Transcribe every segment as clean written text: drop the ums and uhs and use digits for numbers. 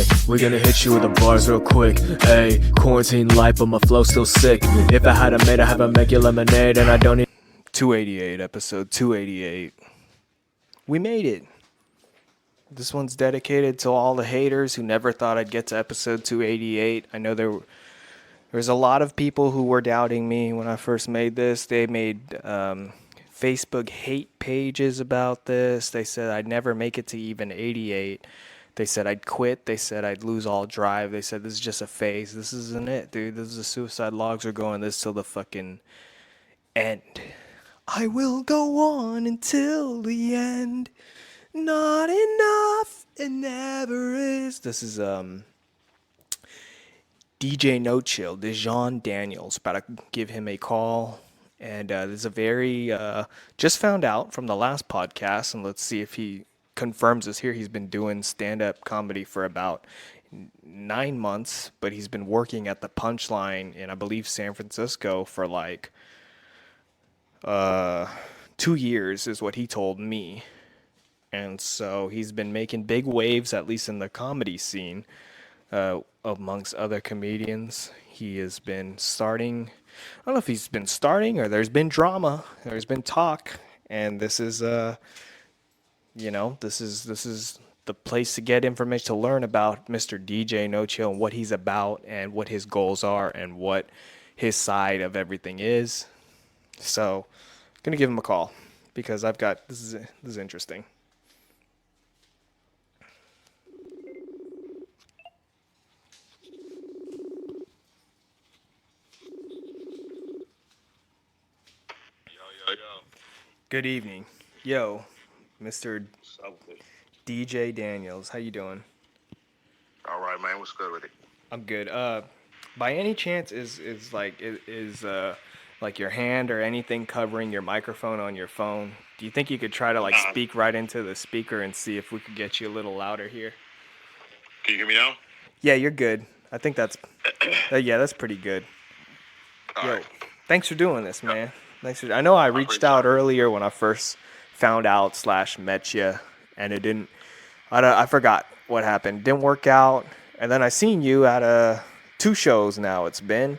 Ay, we're gonna hit you with the bars real quick. Ay, quarantine life, but my flow still sick. If I had a maid, I have a make you lemonade, and I don't need 288, episode 288. We made it. This one's dedicated to all the haters who never thought I'd get to episode 288. I know there's a lot of people who were doubting me when I first made this. They made Facebook hate pages about this. They said I'd never make it to even 88. They said I'd quit. They said I'd lose all drive. They said this is just a phase. This isn't it, dude. This is the suicide logs are going this till the fucking end. I will go on until the end. Not enough, it never is. This is DJ Nochill, Dejon Daniels. About to give him a call. And there's a very, just found out from the last podcast, and let's see if he confirms this here. He's been doing stand-up comedy for about 9 months, but he's been working at the Punchline in, I believe, San Francisco for like 2 years is what he told me. And so he's been making big waves, at least in the comedy scene, amongst other comedians. He has been starting, I don't know if he's been starting or there's been drama, there's been talk, and this is, this is the place to get information, to learn about Mr. DJ Nochill and what he's about and what his goals are and what his side of everything is. So, I'm gonna give him a call because I've got this is interesting. Good evening. Yo, Mr. DJ Daniels. How you doing? All right, man. What's good with it? I'm good. By any chance is like your hand or anything covering your microphone on your phone? Do you think you could try to like speak right into the speaker and see if we could get you a little louder here? Can you hear me now? Yeah, you're good. I think that's yeah, that's pretty good. All Yo, right. thanks for doing this, man. I know I reached out earlier when I first found out / met you, and it didn't. I forgot what happened. Didn't work out, and then I seen you at 2 shows now. It's been,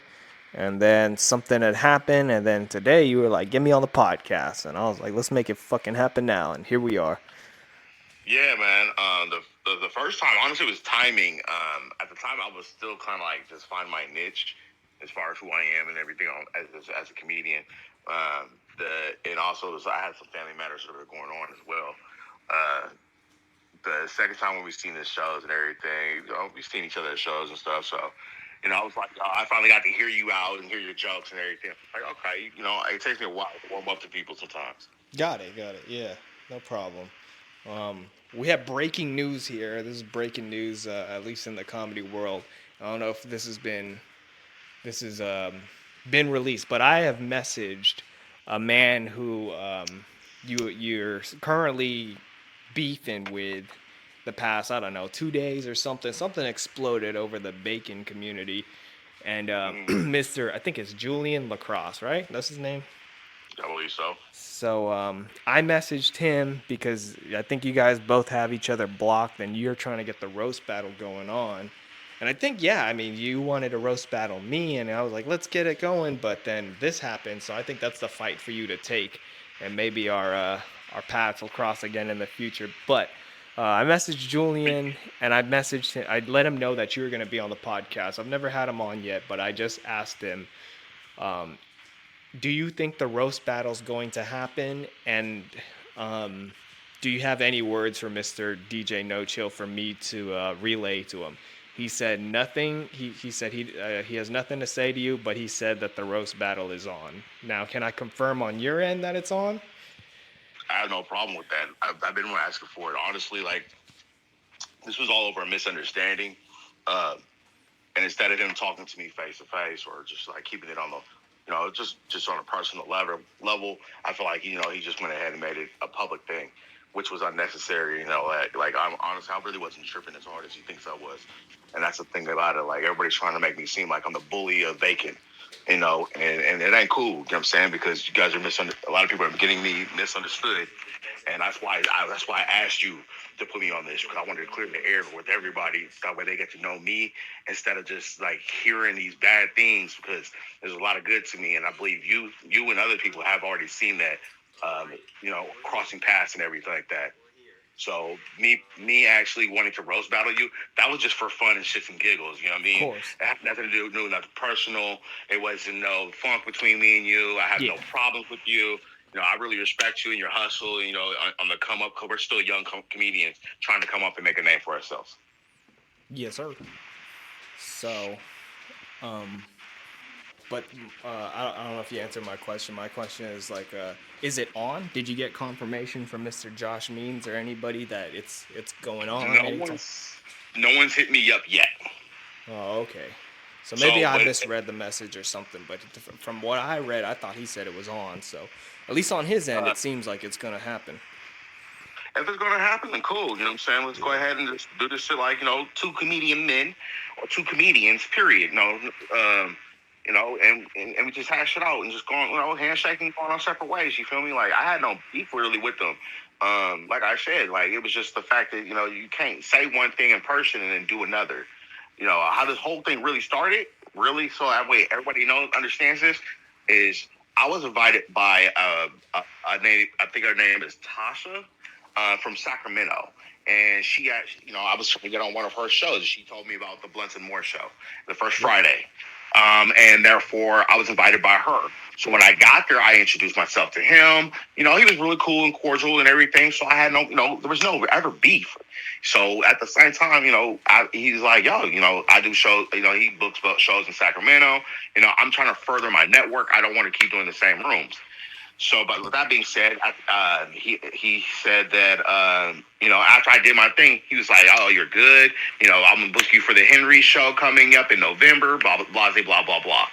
and then something had happened, and then today you were like, "Get me on the podcast," and I was like, "Let's make it fucking happen now," and here we are. Yeah, man. The first time, honestly, was timing. At the time, I was still kind of like just find my niche as far as who I am and everything as a comedian. And also I had some family matters that were going on as well. The second time when we seen the shows and everything, we've seen each other at shows and stuff. So, I was like, I finally got to hear you out and hear your jokes and everything. Like, okay, it takes me a while to warm up to people sometimes. Got it. Yeah, no problem. We have breaking news here. This is breaking news, at least in the comedy world. I don't know if this has been released, but I have messaged a man who you're currently beefing with the past, I don't know, 2 days or something. Something exploded over the bacon community, and Mr. I think it's Julian Lacrosse, right? That's his name. I believe so. So I messaged him because I think you guys both have each other blocked, and you're trying to get the roast battle going on. And I think, you wanted to roast battle me, and I was like, let's get it going. But then this happened, so I think that's the fight for you to take, and maybe our paths will cross again in the future. But I messaged Julian, and I messaged him. I let him know that you were going to be on the podcast. I've never had him on yet, but I just asked him, do you think the roast battle's going to happen? And do you have any words for Mr. DJ Nochill for me to relay to him? He said nothing. He said he has nothing to say to you, but he said that the roast battle is on. Now, can I confirm on your end that it's on? I have no problem with that. I've been asking for it. Honestly, like, this was all over a misunderstanding. And instead of him talking to me face to face or just like keeping it on the, just on a personal level, I feel like, he just went ahead and made it a public thing, which was unnecessary. Like I'm honestly, I really wasn't tripping as hard as he thinks I was. And that's the thing about it. Like, everybody's trying to make me seem like I'm the bully of bacon, and it ain't cool. You know what I'm saying? Because you guys are a lot of people are getting me misunderstood. And that's why I asked you to put me on this, because I wanted to clear the air with everybody. That way they get to know me instead of just like hearing these bad things. Because there's a lot of good to me, and I believe you and other people have already seen that. Crossing paths and everything like that. So me actually wanting to roast battle you, that was just for fun and shits and giggles. You know what I Of mean? course. It had nothing to do, no, nothing personal. It wasn't no funk between me and you. I have no Yeah. problems with you. I really respect you and your hustle. On the come up, 'cause we're still young comedians trying to come up and make a name for ourselves. Yes, sir. So, um, but I don't know if you answered my question. My question is like, is it on? Did you get confirmation from Mr. Josh Means or anybody that it's going on No anytime? one's no one's hit me up yet. Oh, okay. So maybe So, I but misread the message or something. But from what I read, I thought he said it was on. So at least on his end, uh, it seems like it's gonna happen. if it's gonna happen, then cool. You know what I'm saying? Let's go Yeah. ahead and just do this shit like two comedian men or two comedians. Period. And we just hash it out and just going, handshaking, going our separate ways. You feel me? Like I had no beef really with them. Like I said, like it was just the fact that you can't say one thing in person and then do another. How this whole thing really started, really, so that way everybody understands this, is I was invited by a name, I think her name is Tasha, from Sacramento. And she actually, I was trying to get on one of her shows. She told me about the Blunts and More show, the first Yep. Friday. And therefore, I was invited by her. So when I got there, I introduced myself to him. He was really cool and cordial and everything. So I had there was no ever beef. So at the same time, he's like, yo, I do shows, he books shows in Sacramento. I'm trying to further my network. I don't want to keep doing the same rooms. So, but with that being said, he said that after I did my thing, he was like, "Oh, you're good. I'm gonna book you for the Henry show coming up in November." Blah blah blah blah blah blah.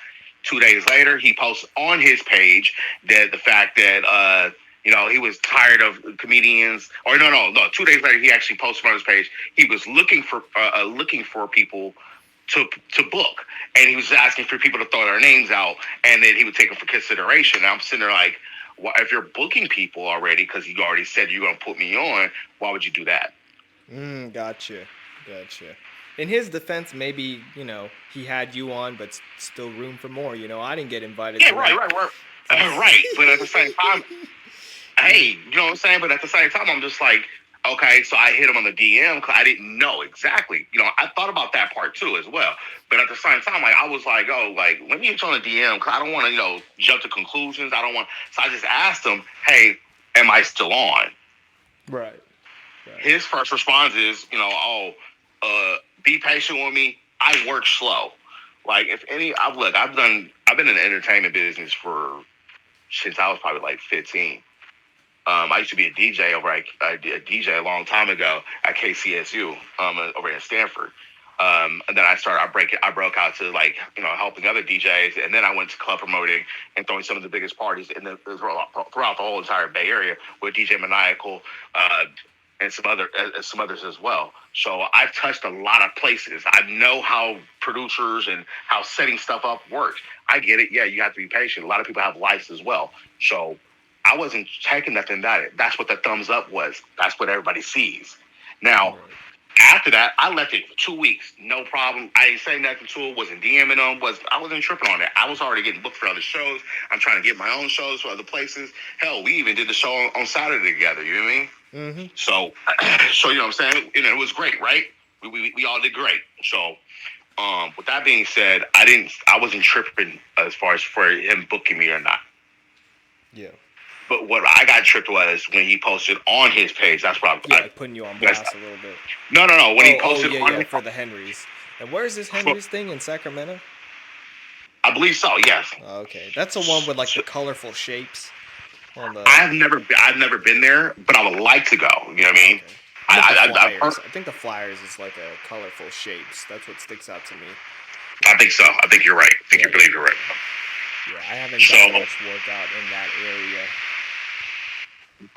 2 days later, he posts on his page that the fact that he was tired of comedians. Or no. 2 days later, he actually posted on his page. He was looking for people to book, and he was asking for people to throw their names out, and then he would take them for consideration. And I'm sitting there like, well, if you're booking people already, because you already said you're going to put me on, why would you do that? Gotcha. Gotcha. In his defense, maybe, he had you on, but still room for more. I didn't get invited Yeah, to right, that. right, right. So, Right. But at the same time, hey, you know what I'm saying? But at the same time, I'm just like, okay, so I hit him on the DM because I didn't know exactly. I thought about that part too as well. But at the same time, like I was like, oh, like let me hit you on the DM because I don't want to, jump to conclusions. I don't want. So I just asked him, hey, am I still on? right. Right. His first response is, be patient with me. I work slow. Like if any, I've been in the entertainment business for since I was probably like 15. I used to be a DJ I did a DJ a long time ago at KCSU over in Stanford. And then I broke out to like helping other DJs, and then I went to club promoting and throwing some of the biggest parties throughout the whole entire Bay Area with DJ Maniacal, and some others as well. So I've touched a lot of places. I know how producers and how setting stuff up works. I get it. Yeah, you have to be patient. A lot of people have lives as well. So I wasn't taking nothing about it. That's what the thumbs up was. That's what everybody sees. Now, Right. after that, I left it for 2 weeks. No problem. I ain't saying nothing to her. Wasn't DMing them. I wasn't tripping on that. I was already getting booked for other shows. I'm trying to get my own shows for other places. Hell, we even did the show on Saturday together. You know what I mean? Mm-hmm. So, so you know what I'm saying? It was great, right? We all did great. So, with that being said, I wasn't tripping as far as for him booking me or not. Yeah. But what I got tripped was when he posted on his page. That's what Yeah, like putting you on blast a little bit. no. When he Oh, posted yeah, on yeah, it, for the Henrys. And where's this Henrys thing in Sacramento? I believe so. Yes. Oh, okay, that's the one with like the colorful shapes on the. I've never been there, but I would like to go. You know what I mean? Okay. I think the I've heard. flyers. I think the flyers is like a colorful shapes. That's what sticks out to me. I think so. I think you're right. I think Yeah, you believe you're right. yeah. I haven't So, gotten much work out in that area.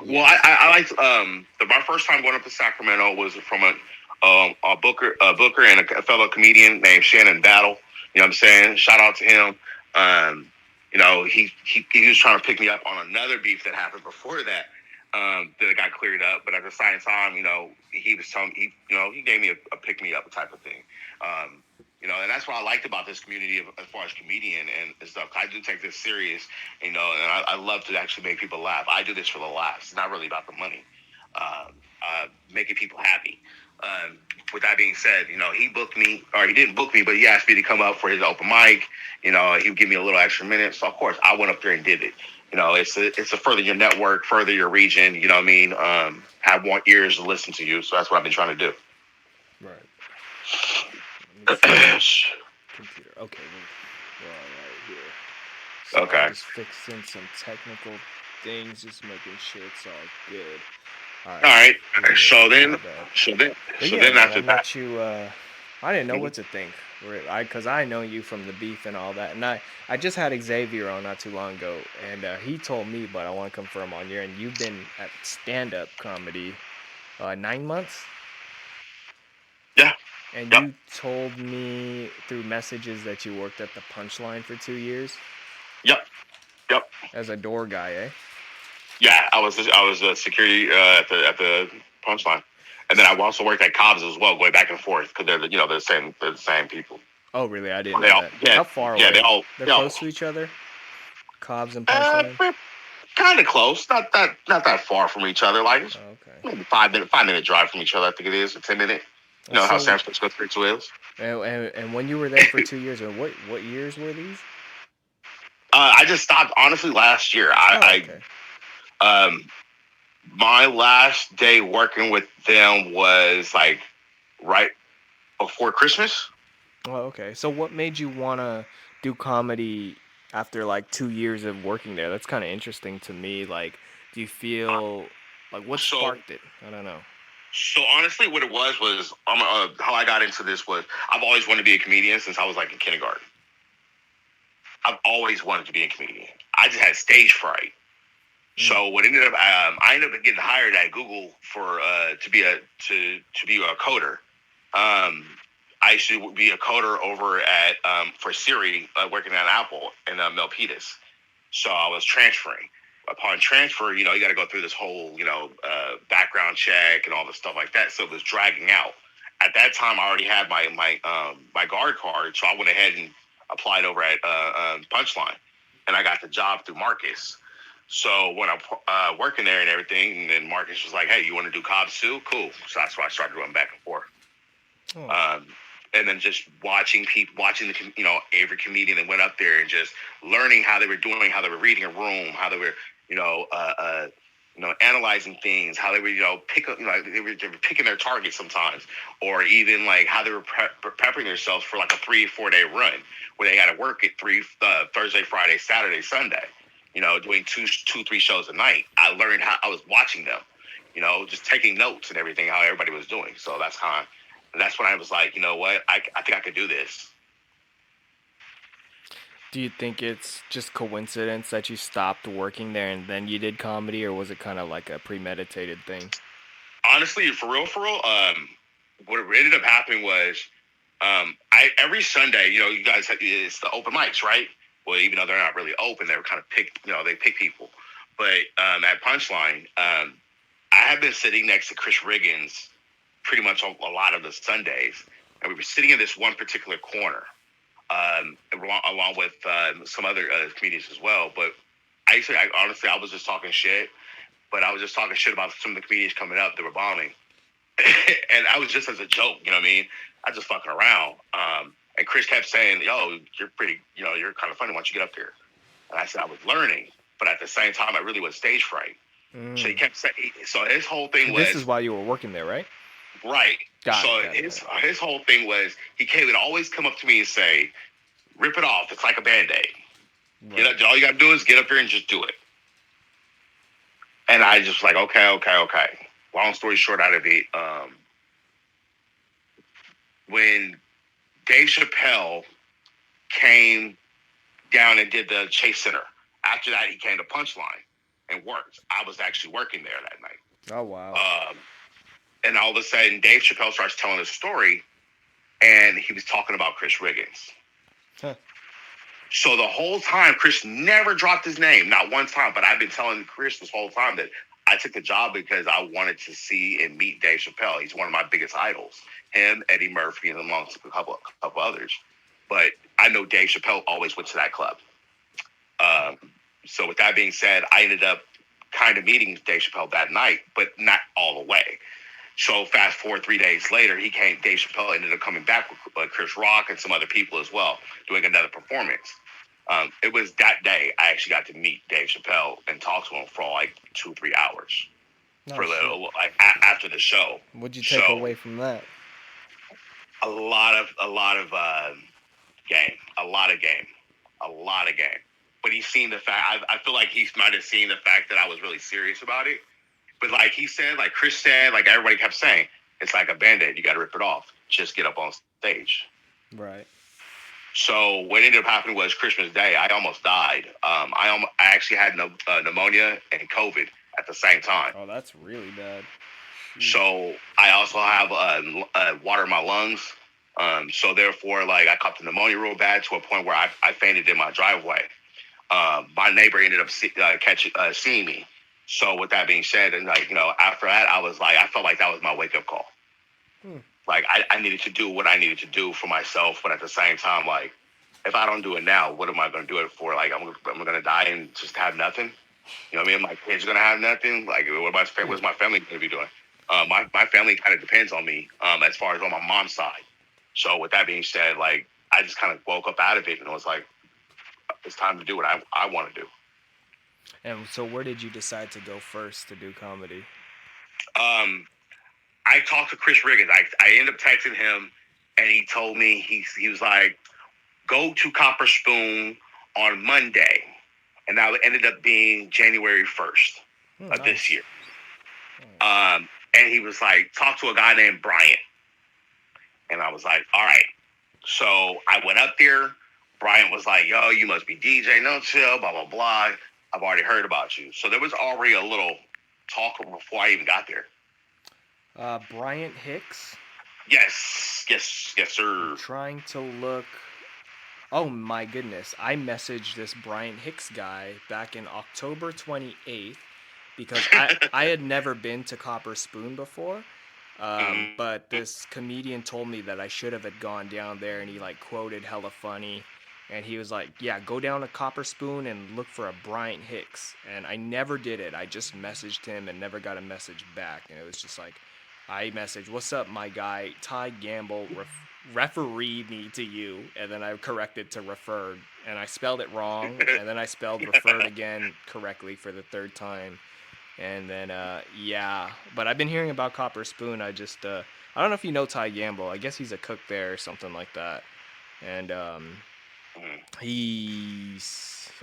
well, Yet. I liked my first time going up to Sacramento was from a booker and a fellow comedian named Shannon Battle. You know what I'm saying? Shout out to him. He was trying to pick me up on another beef that happened before that. That it got cleared up. But at the same time, he was telling he gave me a pick me up type of thing. Um, and that's what I liked about this community as far as comedian and stuff. I do take this serious, and I love to actually make people laugh. I do this for the laughs. It's not really about the money. Making people happy. With that being said, he booked me, or he didn't book me, but he asked me to come up for his open mic. He would give me a little extra minute. So, of course, I went up there and did it. It's a further your network, further your region, you know what I mean? Have more ears to listen to you. So that's what I've been trying to do. Right. Let me see. Computer. Okay, we're all right here. So Okay. I'm just fixing some technical things, just making sure it's all good. All right. So then Man, after I that, met you. I didn't know what to think. Because I know you from the beef and all that, and I just had Xavier on not too long ago, and he told me, but I want to confirm on your end. You've been at stand-up comedy 9 months. yeah. And Yep. you told me through messages that you worked at the Punchline for 2 years. Yep. As a door guy, eh? Yeah, I was a security at the Punchline, and then I also worked at Cobbs as well, going back and forth because they're the same people. Oh, really? I didn't They know all, that. yeah, How far yeah, away? they're Close to each other? Cobbs and Punchline? kind of close, not that far from each other. Like Okay. maybe 5 minute drive from each other. I think it is, a 10 minute. You know how San Francisco 32 is. And when you were there for 2 years, or what years were these? I just stopped honestly last year. Okay. My last day working with them was like right before Christmas. Oh, okay. So what made you want to do comedy after like 2 years of working there? That's kind of interesting to me. Like, do you feel like what So sparked it? I don't know. So honestly, what it was how I got into this was I've always wanted to be a comedian since I was like in kindergarten. I've always wanted to be a comedian. I just had stage fright. So what ended up, I ended up getting hired at Google for to be a coder. I used to be a coder over at for Siri, working at Apple in Milpitas. So I was transferring. Upon transfer, you got to go through this whole, background check and all the stuff like that. So it was dragging out. At that time, I already had my guard card, so I went ahead and applied over at Punchline, and I got the job through Marcus. So when I'm working there and everything, and then Marcus was like, "Hey, you want to do Cobbs too? Cool." So that's why I started going back and forth. Oh. And then just watching every comedian that went up there and just learning how they were doing, how they were reading a room, how they were, analyzing things, how they were, they were picking their targets sometimes, or even like how they were prepping themselves for like a 3-4 day run where they got to work at Thursday, Friday, Saturday, Sunday, doing 2-3 shows a night. I learned how I was watching them, just taking notes and everything, how everybody was doing. So that's when I was like, you know what, I think I could do this. Do you think it's just coincidence that you stopped working there and then you did comedy, or was it kind of like a premeditated thing? Honestly, for real, what ended up happening was, I every Sunday, you guys, it's the open mics, right? Well, even though they're not really open, they were kind of they pick people. But at Punchline, I have been sitting next to Chris Riggins pretty much a lot of the Sundays, and we were sitting in this one particular corner. Along with some other comedians as well. But honestly, I was just talking shit. But I was just talking shit about some of the comedians coming up that were bombing. And I was just as a joke, you know what I mean? I was just fucking around. And Chris kept saying, "Yo, you're pretty, you're kind of funny. Why don't you get up here?" And I said, I was learning. But at the same time, I really was stage fright. So he kept saying, so his whole thing was... This is why you were working there, right? Right. Got his whole thing was he would always come up to me and say, "Rip it off. It's like a Band-Aid. Right. All you got to do is get up here and just do it." And I just like, okay. Long story short, out of it, when Dave Chappelle came down and did the Chase Center, after that he came to Punchline and worked. I was actually working there that night. Oh, wow. And all of a sudden, Dave Chappelle starts telling his story, and he was talking about Chris Riggins. Huh. So the whole time, Chris never dropped his name, not one time. But I've been telling Chris this whole time that I took the job because I wanted to see and meet Dave Chappelle. He's one of my biggest idols. Him, Eddie Murphy, and amongst a couple others. But I know Dave Chappelle always went to that club. Um, so with that being said, I ended up kind of meeting Dave Chappelle that night, but not all the way. So fast forward 3 days later, he came. Dave Chappelle ended up coming back with Chris Rock and some other people as well, doing another performance. It was that day I actually got to meet Dave Chappelle and talk to him for like 2 3 hours for No a shit. little, like after the show. What'd you take So away from that? a lot of game, a lot of game, a lot of game. But he's seen the fact. I feel like he might have seen the fact that I was really serious about it. But like he said, like Chris said, like everybody kept saying, it's like a band-aid. You got to rip it off. Just get up on stage. Right. So what ended up happening was Christmas Day. I almost died. I actually had pneumonia and COVID at the same time. Oh, that's really bad. So I also have water in my lungs. So therefore, like I caught the pneumonia real bad to a point where I fainted in my driveway. My neighbor ended up seeing me. So with that being said, and like after that, I was like, I felt like that was my wake up call. Hmm. Like I needed to do what I needed to do for myself, but at the same time, like if I don't do it now, what am I going to do it for? Like I'm going to die and just have nothing. You know what I mean? My kids are going to have nothing. Like what's my family going to be doing? My family kind of depends on me as far as on my mom's side. So with that being said, like I just kind of woke up out of it and was like, it's time to do what I want to do. And so, where did you decide to go first to do comedy? Um, I talked to Chris Riggins. I ended up texting him, and he told me he was like, go to Copper Spoon on Monday, and that ended up being January 1st of Nice. this year. And he was like, talk to a guy named Brian, and I was like, all right. So I went up there. Brian was like, yo, you must be DJ Nochill, blah blah blah. I've already heard about you. So there was already a little talk before I even got there. Bryant Hicks. Yes, I'm sir. trying to look. Oh my goodness. I messaged this Bryant Hicks guy back in October 28th because I had never been to Copper Spoon before. But this comedian told me that I should have had gone down there, and he like quoted hella funny. And he was like, yeah, go down to Copper Spoon and look for a Bryant Hicks. And I never did it. I just messaged him and never got a message back. And it was just like, I messaged, what's up, my guy? Ty Gamble referee me to you. And then I corrected to referred. And I spelled it wrong. And then I spelled referred again correctly for the third time. And then, yeah. But I've been hearing about Copper Spoon. I don't know if you know Ty Gamble. I guess he's a cook there or something like that. And,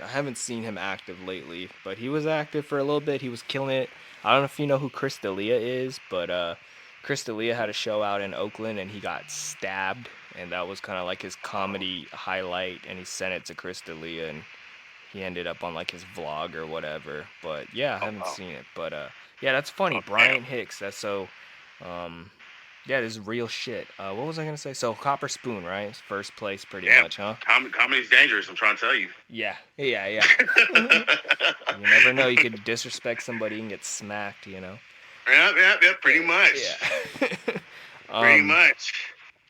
I haven't seen him active lately, but he was active for a little bit. He was killing it. I don't know if you know who Chris D'Elia is, but Chris D'Elia had a show out in Oakland and he got stabbed, and that was kind of like his comedy highlight. And he sent it to Chris D'Elia, and he ended up on like his vlog or whatever. But yeah, I haven't seen it. But yeah, that's funny. Brian Hicks. That's so. Um, yeah, this is real shit. What was I gonna say? So Copper Spoon, right? It's first place, pretty Damn, much, huh? comedy's dangerous. I'm trying to tell you. Yeah, yeah. You never know. You could disrespect somebody and get smacked. Yeah. Pretty much. Yeah. Pretty much.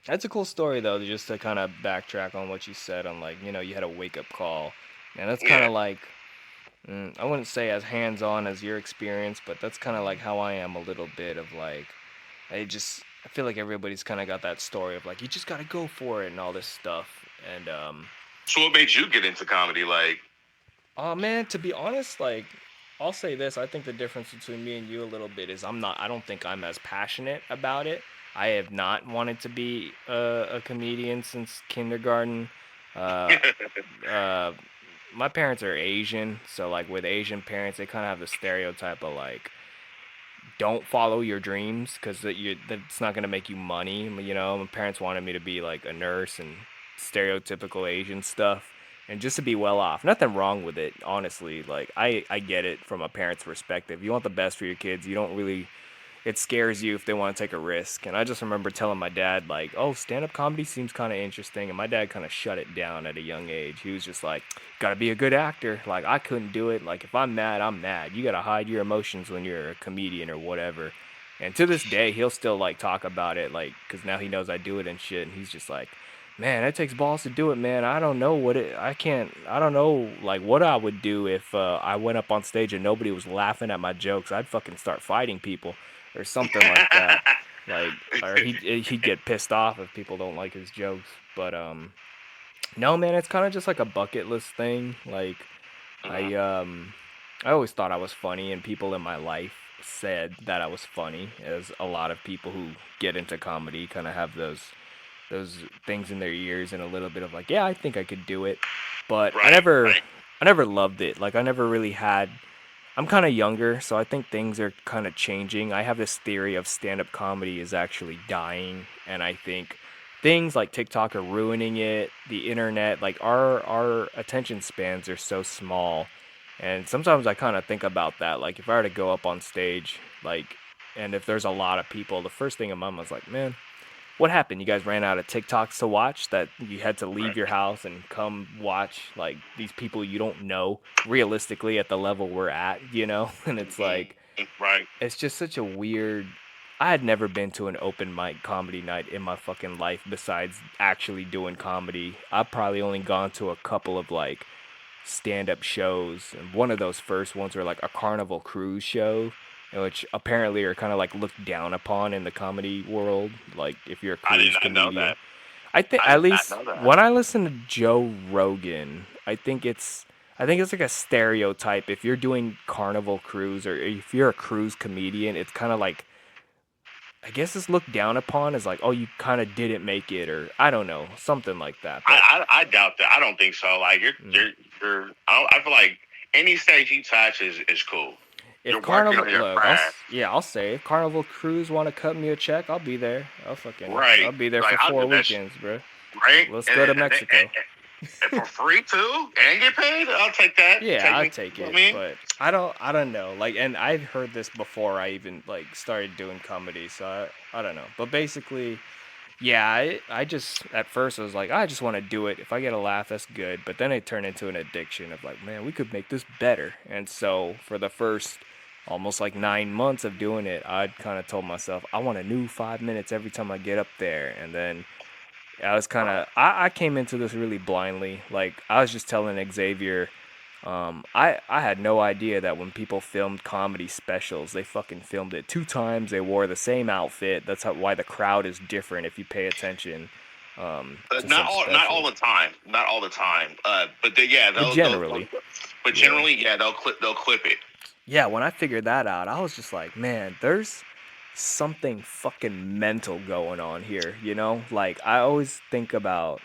That's a cool story though, just to kind of backtrack on what you said on like you had a wake up call, and that's kind of like I wouldn't say as hands on as your experience, but that's kind of like how I am a little bit of like I feel like everybody's kind of got that story of like you just gotta go for it and all this stuff. And So what made you get into comedy? Like, oh man, to be honest, like I'll say this, I think the difference between me and you a little bit is I don't think I'm as passionate about it. I have not wanted to be a comedian since kindergarten. Uh, uh, my parents are Asian, so like with Asian parents, they kind of have the stereotype of like don't follow your dreams because that's not gonna make you money. My parents wanted me to be like a nurse and stereotypical Asian stuff, and just to be well off. Nothing wrong with it, honestly. Like I get it from a parent's perspective. You want the best for your kids. You don't really it scares you if they want to take a risk. And I just remember telling my dad, like, oh, stand up comedy seems kind of interesting. And my dad kind of shut it down at a young age. He was just like, gotta be a good actor. Like, I couldn't do it. Like, if I'm mad, I'm mad. You gotta hide your emotions when you're a comedian or whatever. And to this day, he'll still like talk about it, like, because now he knows I do it and shit. And he's just like, man, it takes balls to do it, man. I don't know what it. I can't. I don't know like what I would do if I went up on stage and nobody was laughing at my jokes. I'd fucking start fighting people or something like that. Like, or he'd get pissed off if people don't like his jokes. But no, man, it's kind of just like a bucket list thing. Like, Mhm. I um, I always thought I was funny, and people in my life said that I was funny. As a lot of people who get into comedy kind of have those things in their ears and a little bit of like, yeah, I think I could do it. But Right, right. I never loved it. Like I never really had I'm kind of younger, so I think things are kind of changing. I have this theory of stand-up comedy is actually dying, and I think things like TikTok are ruining it, the internet, like our attention spans are so small. And sometimes I kind of think about that. Like if I were to go up on stage, like and if there's a lot of people, the first thing in my mind was like, man, what happened? You guys ran out of TikToks to watch that you had to leave Right. your house and come watch like these people you don't know realistically at the level we're at, you know? And it's like Right. it's just such a weird I had never been to an open mic comedy night in my fucking life besides actually doing comedy. I've probably only gone to a couple of like stand-up shows, and one of those first ones were like a Carnival Cruise show, which apparently are kind of like looked down upon in the comedy world. Like if you're a I did cruise not know comedian, that. I think I at did not least know that. when I listen to Joe Rogan, I think it's like a stereotype. If you're doing Carnival Cruise or if you're a cruise comedian, it's kind of like I guess it's looked down upon as like, oh, you kind of didn't make it, or I don't know, something like that. But I doubt that. I don't think so. Like mm. you're. I feel like any stage you touch is cool. If You're working Carnival, on your look, craft, I'll say, if Carnival Cruise want to cut me a check, I'll be there. right? I'll be there Like for I'll four do that, weekends, bro. right? Let's go to Mexico. And for free too, and get paid. I'll take that. Yeah, Take I'll me. take You know it, what I mean? but I don't know. Like, and I've heard this before I even like started doing comedy, so I don't know. But basically, yeah, I just at first I was like, I just want to do it. If I get a laugh, that's good. But then it turned into an addiction of like, man, we could make this better. And so for the first almost like 9 months of doing it, I kind of told myself I want a new 5 minutes every time I get up there. And then I was kind Right. of I came into this really blindly. Like I was just telling Xavier, I had no idea that when people filmed comedy specials, they fucking filmed it 2 times. They wore the same outfit. That's why the crowd is different if you pay attention to some Not all specials. the time. Not all the time. But yeah, But generally, but yeah. generally, yeah, they'll clip it. Yeah, when I figured that out, I was just like, man, there's something fucking mental going on here, you know? Like, I always think about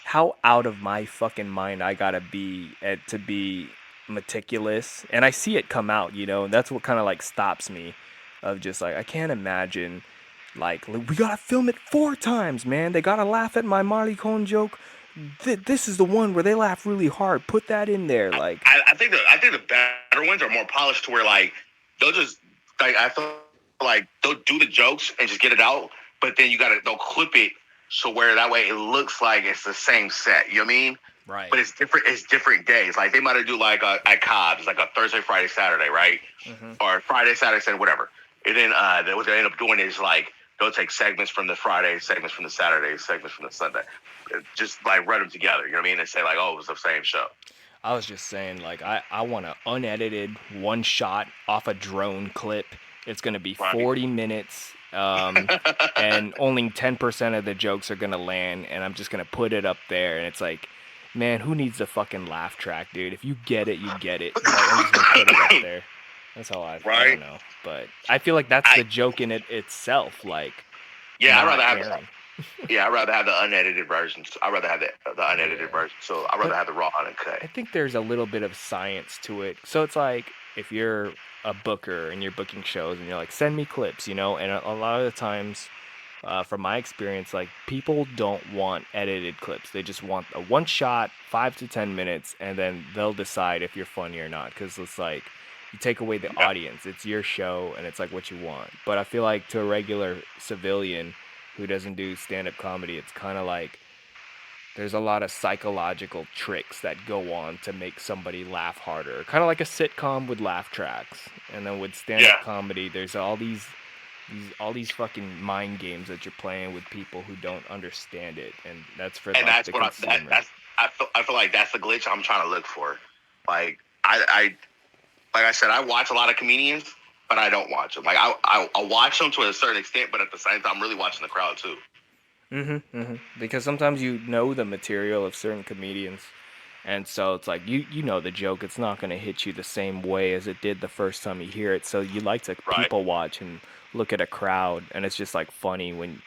how out of my fucking mind I gotta be to be meticulous. And I see it come out, you know? And that's what kind of like stops me of just like, I can't imagine, like, we gotta film it 4 times, man. They gotta laugh at my Marley Cohn joke. This is the one where they laugh really hard. Put that in there. Like, I think the better ones are more polished to where like they'll just like I feel like they'll do the jokes and just get it out, but then they'll clip it so where that way it looks like it's the same set. You know what I mean? right. But it's different. It's different days. Like they might have do like at Cobb's, like a Thursday, Friday, Saturday, right? Hmm. Or Friday, Saturday, Sunday, whatever. And then what they end up doing is like they'll take segments from the Friday, segments from the Saturday, segments from the Sunday, just like run them together. You know what I mean? And say like, oh, it was the same show. I was just saying, like, I want an unedited one shot off a drone clip. It's going to be Right. 40 minutes, and only 10% of the jokes are going to land, and I'm just going to put it up there. And it's like, man, who needs a fucking laugh track, dude? If you get it, you get it. Like, I'm just going to put it up there. That's how I don't Right. know. But I feel like that's I the joke in it itself, like, yeah, not caring. I'd rather have the unedited version. I'd rather have the unedited Yeah. version. So I'd rather But have the raw uncut. I think there's a little bit of science to it. So it's like if you're a booker and you're booking shows and you're like, send me clips, you know, and a lot of the times, from my experience, like people don't want edited clips. They just want a one shot, 5 to 10 minutes, and then they'll decide if you're funny or not. Because it's like You take away the Yeah. audience. It's your show, and it's like what you want. But I feel like to a regular civilian who doesn't do stand-up comedy, it's kind of like there's a lot of psychological tricks that go on to make somebody laugh harder. Kind of like a sitcom with laugh tracks. And then with stand-up Yeah. comedy, there's all these fucking mind games that you're playing with people who don't understand it, and that's for And like that's the what consumer. I feel like that's the glitch I'm trying to look for. Like I like I said, I watch a lot of comedians, but I don't watch them. Like I watch them to a certain extent, but at the same time, I'm really watching the crowd too. Because sometimes you know the material of certain comedians, and so it's like you know the joke. It's not gonna hit you the same way as it did the first time you hear it. So you like to Right. people watch and look at a crowd, and it's just like funny when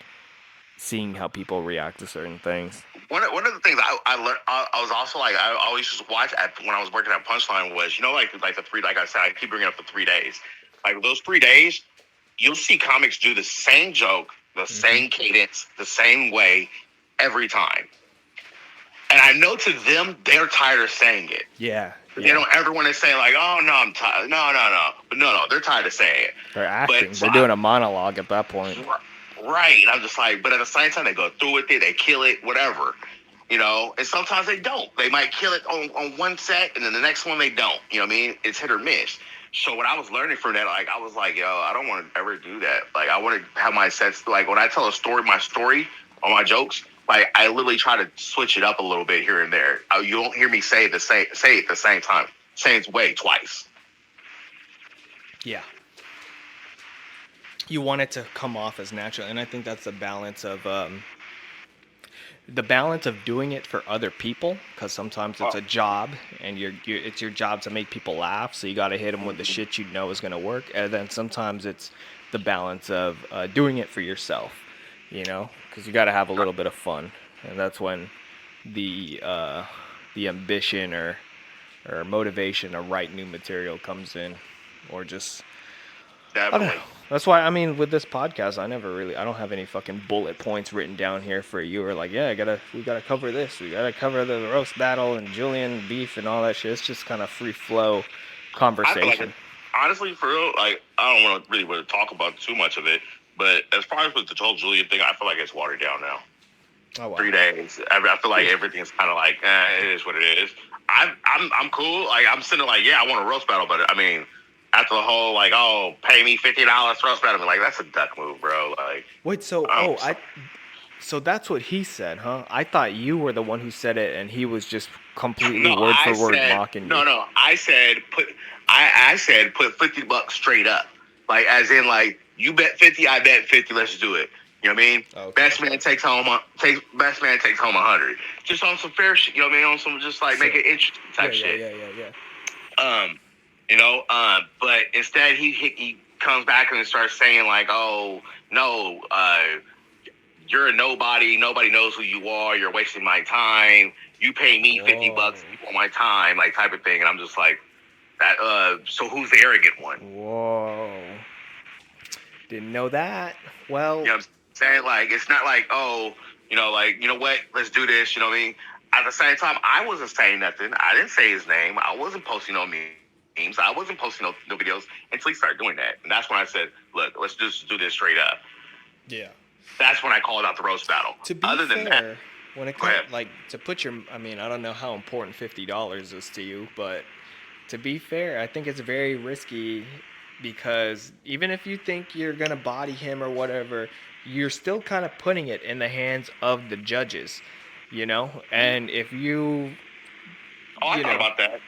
seeing how people react to certain things. One of the things I learned, I was also like, I always used to watch when I was working at Punchline was, like the three, like I said, I keep bringing up the 3 days. Like those 3 days, you'll see comics do the same joke, the same cadence, the same way every time. And I know to them, they're tired of saying it. Yeah, They don't ever want to say like, oh no, I'm tired. No. But no, they're tired of saying it. they're But acting. so They're doing a monologue at that point. right. And I'm just like, but at the same time, they go through with it, they kill it, whatever. And sometimes they don't. They might kill it on one set, and then the next one they don't. You know what I mean? It's hit or miss. So when I was learning from that, like I was like, yo, I don't want to ever do that. Like I want to have my sets. Like when I tell my story on my jokes, like I literally try to switch it up a little bit here and there. You don't hear me say it the same time, same way twice. Yeah. You want it to come off as natural, and I think that's the balance of doing it for other people, because sometimes it's a job, and it's your job to make people laugh, so you got to hit them with the shit you know is going to work, and then sometimes it's the balance of doing it for yourself, because you got to have a little bit of fun, and that's when the ambition or motivation to write new material comes in, or just I don't know. Definitely. That's why, I mean, with this podcast, I don't have any fucking bullet points written down here for you. Or like, yeah, we gotta cover this. We gotta cover the roast battle and Julian beef and all that shit. It's just kind of free flow I feel like, conversation. honestly, for real, like I don't want to talk about too much of it. But as far as with the whole Julian thing, I feel like it's watered down now. Oh wow. 3 days. I feel like everything's kind of like, it is what it is. I'm cool. Like I'm sitting like, yeah, I want a roast battle, but I mean, after the whole like, oh, pay me $50 roast battle, I'm like that's a duck move, bro. Like, Wait, so um, so that's what he said, huh? I thought you were the one who said it, and he was just completely no, word for word mocking you. no. I said put $50 straight up, like as in like you bet 50, I bet 50. Let's do it. You know what I mean? Okay. Best man takes home 100. Just on some fair shit. You know what I mean? On some just like make it interesting type shit. Yeah. But instead he comes back and starts saying like, oh no, you're a nobody. Nobody knows who you are. You're wasting my time. You pay me $50 for my time, like type of thing. And I'm just like, that. So who's the arrogant one? Whoa. Didn't know that. Well, You know what I'm saying? Like, it's not like, oh, like, you know what? Let's do this. You know what I mean? At the same time, I wasn't saying nothing. I didn't say his name. I wasn't posting no memes. I wasn't posting no videos until he started doing that. And that's when I said, look, let's just do this straight up. yeah. That's when I called out the roast battle. To be Other fair, than that, when it go ahead. comes like to put your, I mean, I don't know how important $50 is to you, but to be fair, I think it's very risky because even if you think you're gonna body him or whatever, you're still kind of putting it in the hands of the judges, And if you, Oh, I you thought know, about that.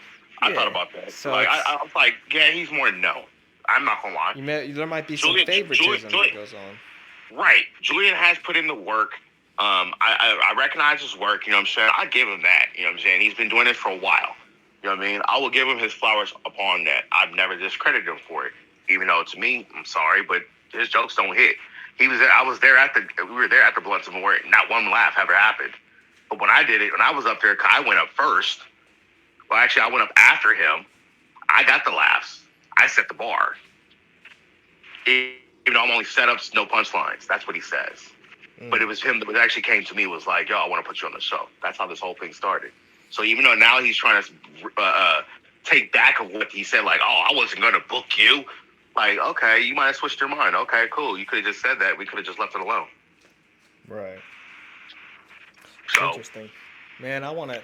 I thought about that. so Like, I was like, yeah, he's more no. I'm not gonna lie. there might be some Julian, favoritism Julian, that goes on. right. Julian has put in the work. I recognize his work. You know what I'm saying? I give him that. You know what I'm saying? He's been doing it for a while. You know what I mean? I will give him his flowers upon that. I've never discredited him for it. Even though to me, I'm sorry, but his jokes don't hit. He was there. We were there at the Blunts Memorial. Not one laugh ever happened. But when I did it, when I was up there, I went up first. Well, actually, I went up after him. I got the laughs. I set the bar. Even though I'm only setups, no punchlines. That's what he says. But it was him that actually came to me, was like, yo, I want to put you on the show. That's how this whole thing started. So even though now he's trying to take back of what he said. Like, oh, I wasn't gonna book you. Like, okay, you might have switched your mind. Okay, cool. You could have just said that. We could have just left it alone. Right. So Interesting. Man, I wanna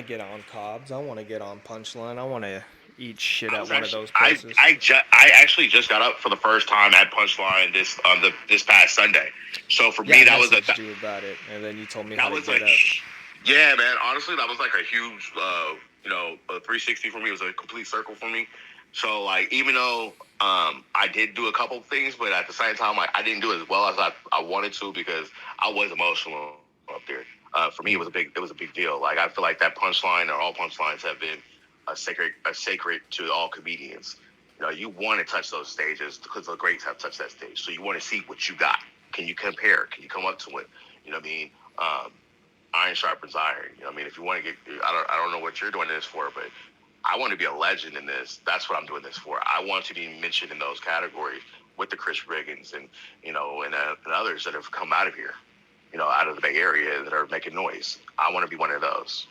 get on Cobbs. I wanna get on Punchline. I wanna eat shit I at was one of actually those places. I actually just got up for the first time at Punchline this past Sunday. So for Yeah, I me, that was messaged you about it, and then you told me how that to was get like, up. yeah, man. Honestly, that was like a huge, a 360 for me. It was a complete circle for me. So like, even though I did do a couple of things, but at the same time, like I didn't do it as well as I wanted to because I was emotional up there. For me, Mm. it was a big deal. Like I feel like that punchline or all punchlines have been a sacred to all comedians. You know, you want to touch those stages because the greats have touched that stage. So you want to see what you got. Can you compare? Can you come up to it? You know what I mean? Iron sharpens iron. You know what I mean? If you want to get, I don't know what you're doing this for, but I want to be a legend in this. That's what I'm doing this for. I want to be mentioned in those categories with the Chris Riggins and others that have come out of here, out of the Bay Area that are making noise. I want to be one of those.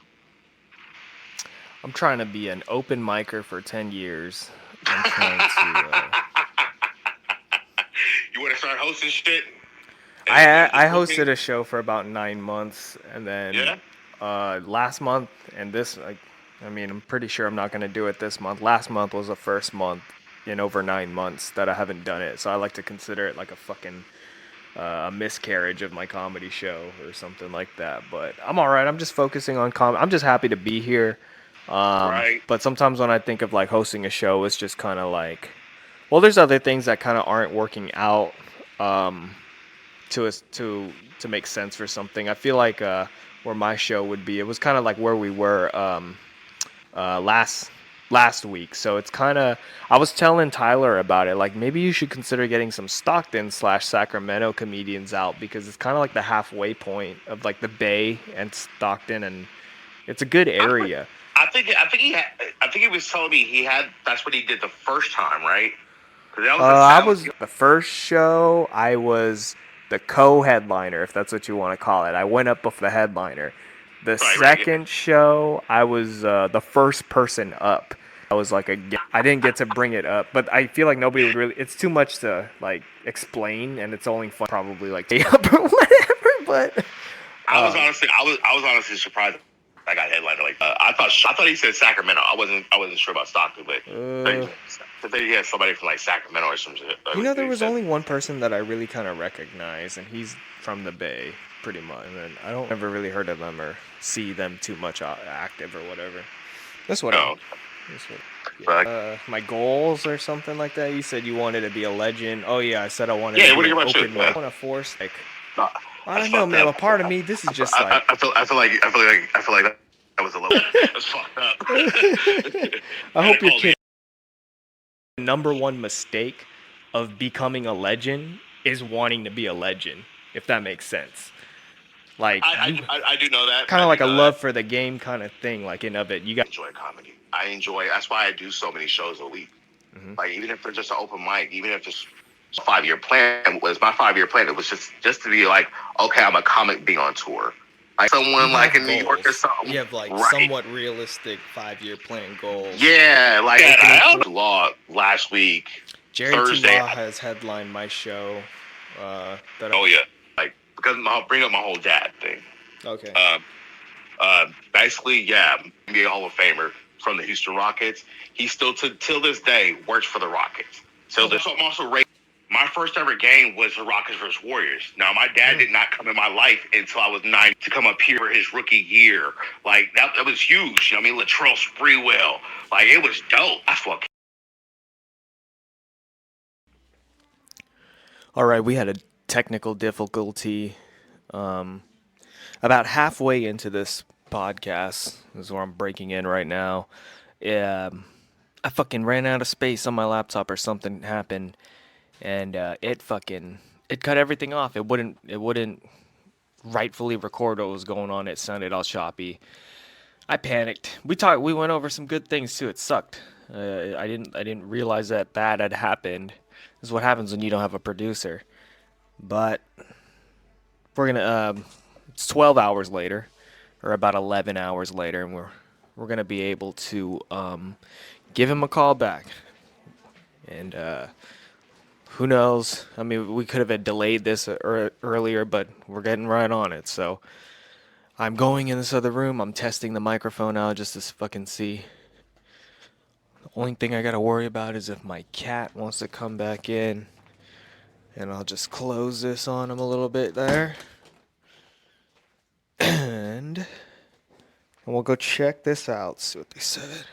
I'm trying to be an open micer for 10 years. I'm trying to. You want to start hosting shit? I hosted a show for about 9 months, and then Yeah. last month and this, like, I mean, I'm pretty sure I'm not gonna do it this month. Last month was the first month in over 9 months that I haven't done it, so I like to consider it like a fucking a miscarriage of my comedy show or something like that. But I'm all right. I'm just focusing on I'm just happy to be here. Right. But sometimes when I think of like hosting a show, it's just kind of like, well, there's other things that kind of aren't working out. To us to make sense for something. I feel like where my show would be, it was kind of like where we were last week. So it's kind of, I was telling Tyler about it. Like maybe you should consider getting some Stockton/Sacramento comedians out because it's kind of like the halfway point of like the Bay and Stockton, and it's a good area. I think he was telling me he had. That's what he did the first time, right? Because that was a I sound. was the first show. I was the co-headliner, if that's what you want to call it. I went up with the headliner. The Right. Yeah. second show, I was the first person up. I was like I didn't get to bring it up, but I feel like nobody would really. It's too much to like explain, and it's only fun probably like day up or whatever. But I was honestly surprised. I got headliner like I thought he said Sacramento. I wasn't sure about Stockton, but uh, he had somebody from like Sacramento or some shit. there He was said, only one person that I really kind of recognize, and he's from the Bay, pretty much. And then I don't ever really heard of them or see them too much active or whatever. That's what no, That's what. but My goals or something like that. You said you wanted to be a legend. Oh yeah, I said I wanted yeah. to What be do an you about you? open mic. I want to force like No, I that's don't know, fucked man. up. A part of me, this is just like I feel like that was a little. That's fucked up. I hope your Call me. kid. Number one mistake of becoming a legend is wanting to be a legend. If that makes sense. Like you, I do know that. kind I of do like a know that. love for the game kind of thing. Like in of it, you got. Enjoy comedy. I enjoy. That's why I do so many shows a week. Mhm. Like even if they're just an open mic, even if it's a 5 year plan was my 5 year plan. It was just to be like, okay, I'm a comic being on tour. Like You someone like have in New York or goals. something. You have like Right. somewhat realistic 5-year plan goals. Yeah, like I Law last week. Jerry T. Thursday. Law has headlined my show. Oh yeah. Like because I'll bring up my whole dad thing. Okay. Basically, yeah, NBA Hall of Famer from the Houston Rockets. He still till this day works for the Rockets. So there's something also raised. My first ever game was the Rockets versus Warriors. Now, my dad did not come in my life until I was 9 to come up here for his rookie year. Like, that was huge. You know what I mean? Latrell Sprewell. Like, it was dope. I fucking. All right, we had a technical difficulty. About halfway into this podcast this is where I'm breaking in right now. I fucking ran out of space on my laptop or something happened, and it cut everything off. It wouldn't rightfully record what was going on. It sounded all choppy. I panicked. We went over some good things too. It sucked. I didn't realize that had happened. This is what happens when you don't have a producer. But we're gonna. It's 12 hours later, or about 11 hours later, and we're gonna be able to give him a call back. And who knows? I mean, we could have had delayed this earlier, but we're getting right on it. So I'm going in this other room. I'm testing the microphone out just to fucking see. The only thing I gotta worry about is if my cat wants to come back in. And I'll just close this on him a little bit there. And we'll go check this out, see what they said.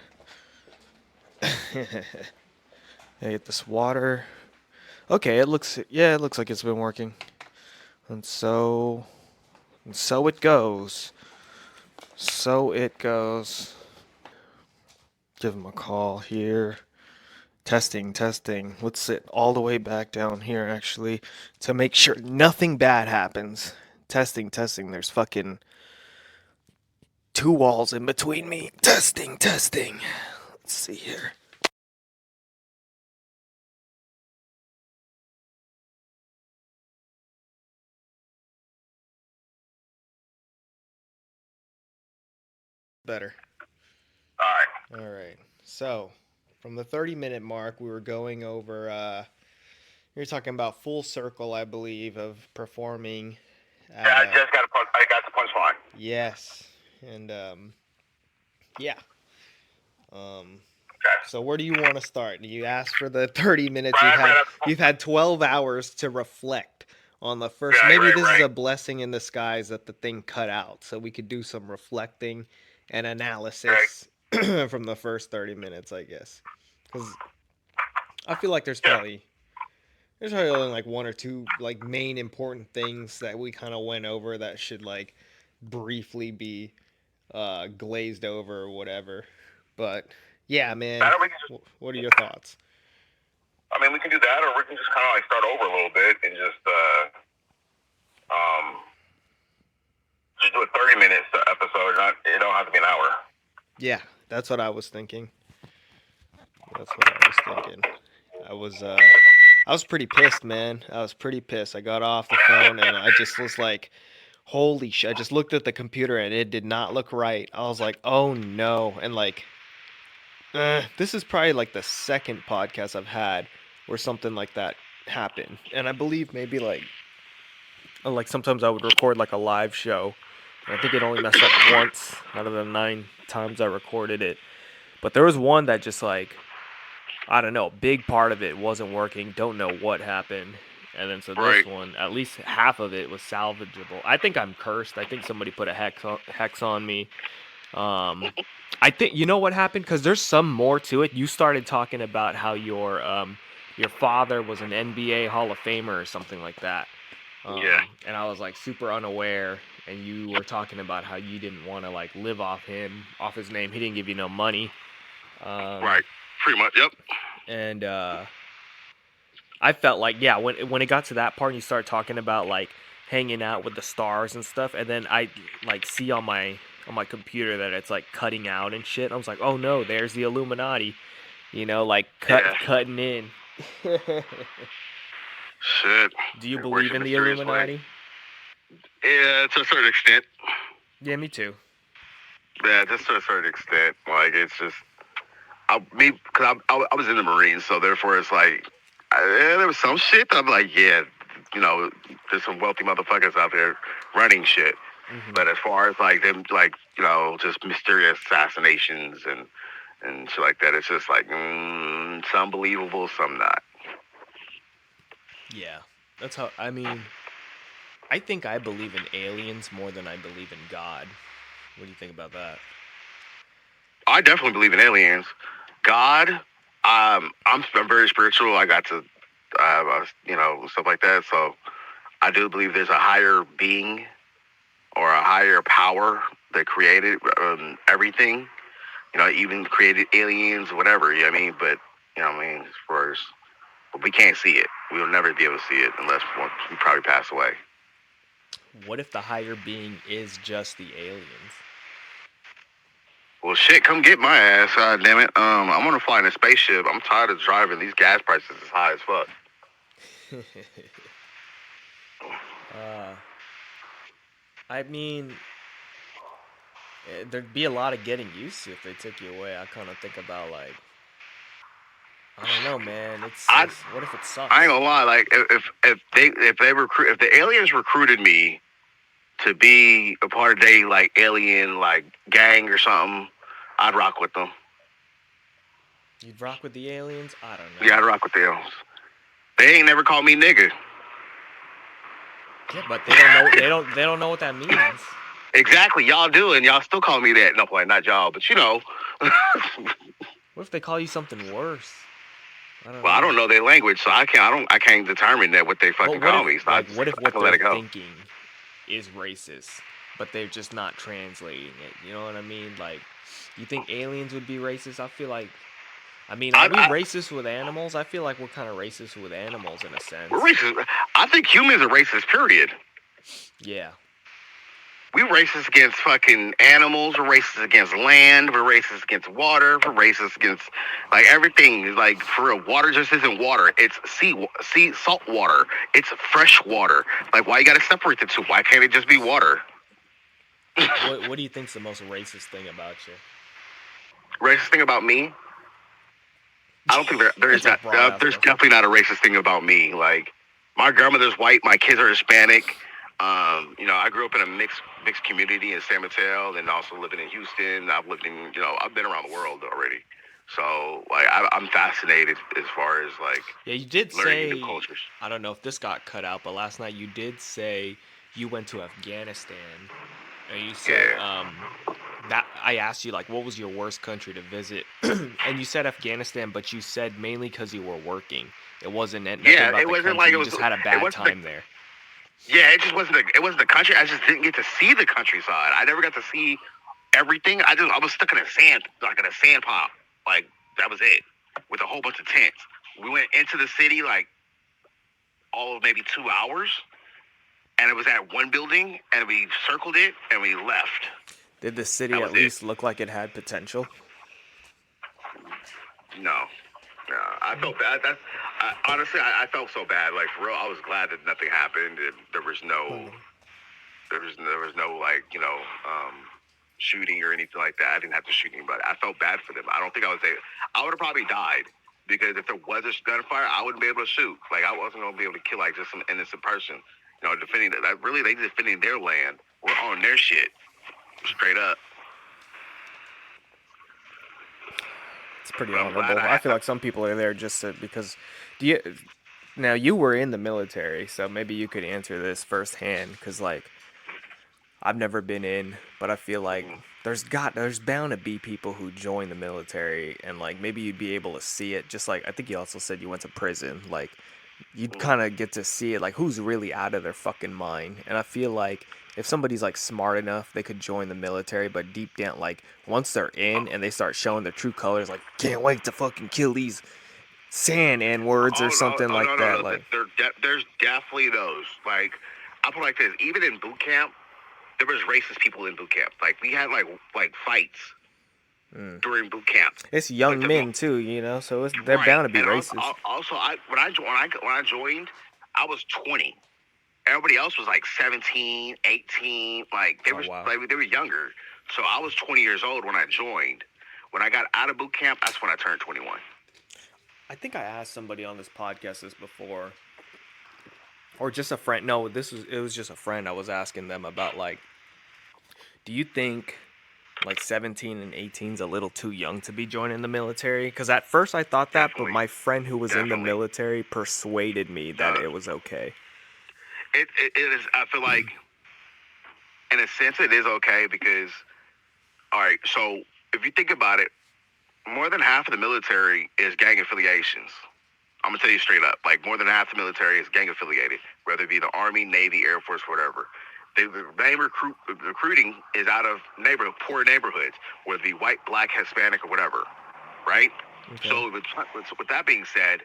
I get this water. Okay, it looks like it's been working. And so it goes. So it goes. Give him a call here. Testing, testing. Let's sit all the way back down here actually to make sure nothing bad happens. Testing, testing. There's fucking 2 walls in between me. Testing, testing. Let's see here. Better. All right. All right. So, from the 30-minute mark, we were going over. You're talking about full circle, I believe, of performing. Yeah, I just got I got the punchline. Yes, and yeah. Okay. So where do you want to start? You asked for the 30 minutes. Right, You've had 12 hours to reflect on the first. Right, Maybe right, this is right. a blessing in disguise that the thing cut out, so we could do some reflecting and analysis from the first 30 minutes, I guess. Because I feel like there's probably only like one or two like main important things that we kind of went over that should like briefly be glazed over or whatever. But yeah, man, That or we can just, what are your thoughts? I mean, we can do that, or we can just kind of like start over a little bit and just do a 30 minute episode. It don't have to be an hour. Yeah, that's what I was thinking. I was pretty pissed, man. I was pretty pissed. I got off the phone and I just was like, holy shit. I just looked at the computer and it did not look right. I was like, oh no. And like, this is probably like the second podcast I've had where something like that happened. And I believe maybe like sometimes I would record like a live show. And I think it only messed up once out of the 9 times I recorded it. But there was one that just like, I don't know, a big part of it wasn't working. Don't know what happened. And then so this one, at least half of it was salvageable. I think I'm cursed. I think somebody put a hex on me. I think you know what happened because there's some more to it. You started talking about how your father was an NBA Hall of Famer or something like that. Yeah. And I was like super unaware. And you were talking about how you didn't want to like live off his name. He didn't give you no money. Right. Pretty much. Yep. And I felt like when it got to that part and you start talking about like hanging out with the stars and stuff, and then I like see on my computer that it's like cutting out and shit. I was like, oh no, there's the Illuminati, like cutting in. Shit. Do you believe in the Illuminati? Yeah, to a certain extent. Yeah, me too. Yeah, just to a certain extent. Like it's just, I was in the Marines, so therefore it's like there was some shit. I'm like, yeah, there's some wealthy motherfuckers out there running shit. Mm-hmm. But as far as like them, like just mysterious assassinations and shit like that, it's just like some believable, some not. Yeah, that's how. I mean, I think I believe in aliens more than I believe in God. What do you think about that? I definitely believe in aliens. God, I'm very spiritual. I got to, stuff like that. So I do believe there's a higher being or a higher power that created everything. Even created aliens, whatever. You know what I mean? But as far as we can't see it, we will never be able to see it unless we probably pass away. What if the higher being is just the aliens? Well, shit, come get my ass, damn it. I want to fly in a spaceship. I'm tired of driving. These gas prices is high as fuck. I mean, There'd be a lot of getting used to if they took you away. I kind of think about like, I don't know, man. I It's what if it I ain't sucks? gonna lie. Like if the aliens recruited me to be a part of they like alien like gang or something, I'd rock with them. You'd rock with the aliens? I don't Yeah, know. I'd rock with them. They ain't never called me nigga. Yeah, but they don't know. They don't know what that means. Exactly, y'all do, and y'all still call me that. No, point, not y'all, but you know. What if they call you something worse? I don't Well, I know. don't know their language, so I can't determine that what they But fucking call me. So what if I what can let they're it go. thinking is racist, but they're just not translating it? You know what I mean? Like, you think aliens would be racist? I feel like, I mean, are we I racist with animals? I feel like we're kind of racist with animals in a we're sense. racist. I think humans are racist. Period. Yeah. We racist against fucking animals. We're racist against land. We're racist against water. We're racist against like everything. Like for real, water just isn't water. It's sea salt water. It's fresh water. Like why you got to separate the two? Why can't it just be water? What do you think's the most racist thing about you? Racist thing about me? I don't think there is It's a not. broad ass There's question. definitely not a racist thing about me. Like my grandmother's white. My kids are Hispanic. I grew up in a mixed community in San Mateo, and also living in Houston. I've lived in, I've been around the world already. So like I'm fascinated as far as like Yeah, you did learning new say, cultures. I don't know if this got cut out, but last night you did say you went to Afghanistan, and you said Yeah, that I asked you like what was your worst country to visit, and you said Afghanistan, but you said mainly because you were working. It wasn't nothing yeah. about It the wasn't country. like You just had a it bad wasn't the time there. yeah. It just wasn't the country. I just didn't get to see the countryside. I never got to see everything. I was stuck in a sand like in a sand pile. Like that was it with a whole bunch of tents. We went into the city like all of maybe 2 hours, and it was at one building, and we circled it, and we left. Did the city That at was it. least look like it had potential? No, no, I felt bad. Honestly, I felt so bad. Like for real, I was glad that nothing happened, and there was no like shooting or anything like that. I didn't have to shoot anybody. I felt bad for them. I don't think I was able. I would have probably died because if there was a gunfire, I wouldn't be able to shoot. Like I wasn't gonna be able to kill like just some innocent person. Defending that. Really, they defending their land. We're on their shit straight up. It's pretty But I'm glad honorable. I feel like some people are there just because. Do you now you were in the military, so maybe you could answer this firsthand because like I've never been in, but I feel like there's bound to be people who join the military and like maybe you'd be able to see it just like I think you also said you went to prison. Like you'd kind of get to see it like who's really out of their fucking mind. And I feel like if somebody's like smart enough, they could join the military, but deep down like once they're in and they start showing their true colors like can't wait to fucking kill these sand and words or something Oh like no no that no. like There's definitely those. Like I put it like this. Even in boot camp, there was racist people in boot camp. Like we had like fights during boot camp. it's Like young the men too, you know, so they're right, bound to be and racist. also when I joined, I was 20. Everybody else was like 17, 18. Like Oh wow. they were younger. So I was 20 years old when I joined. When I got out of boot camp, that's when I turned 21. I think I asked somebody on this podcast this before, or just a friend. No, it was just a friend. I was asking them about like, do you think like 17 and 18 is a little too young to be joining the military? Because at first I thought that, but Definitely, my friend who was in the definitely. military persuaded me that No, it was okay. it is. I feel like in a sense it is okay because all right. So if you think about it, more than half of the military is gang affiliations. I'm gonna tell you straight up, like more than half the military is gang affiliated, whether it be the Army, Navy, Air Force, whatever. The main recruiting is out of poor neighborhoods, whether it be white, black, Hispanic, or whatever, right? Okay. So with that being said,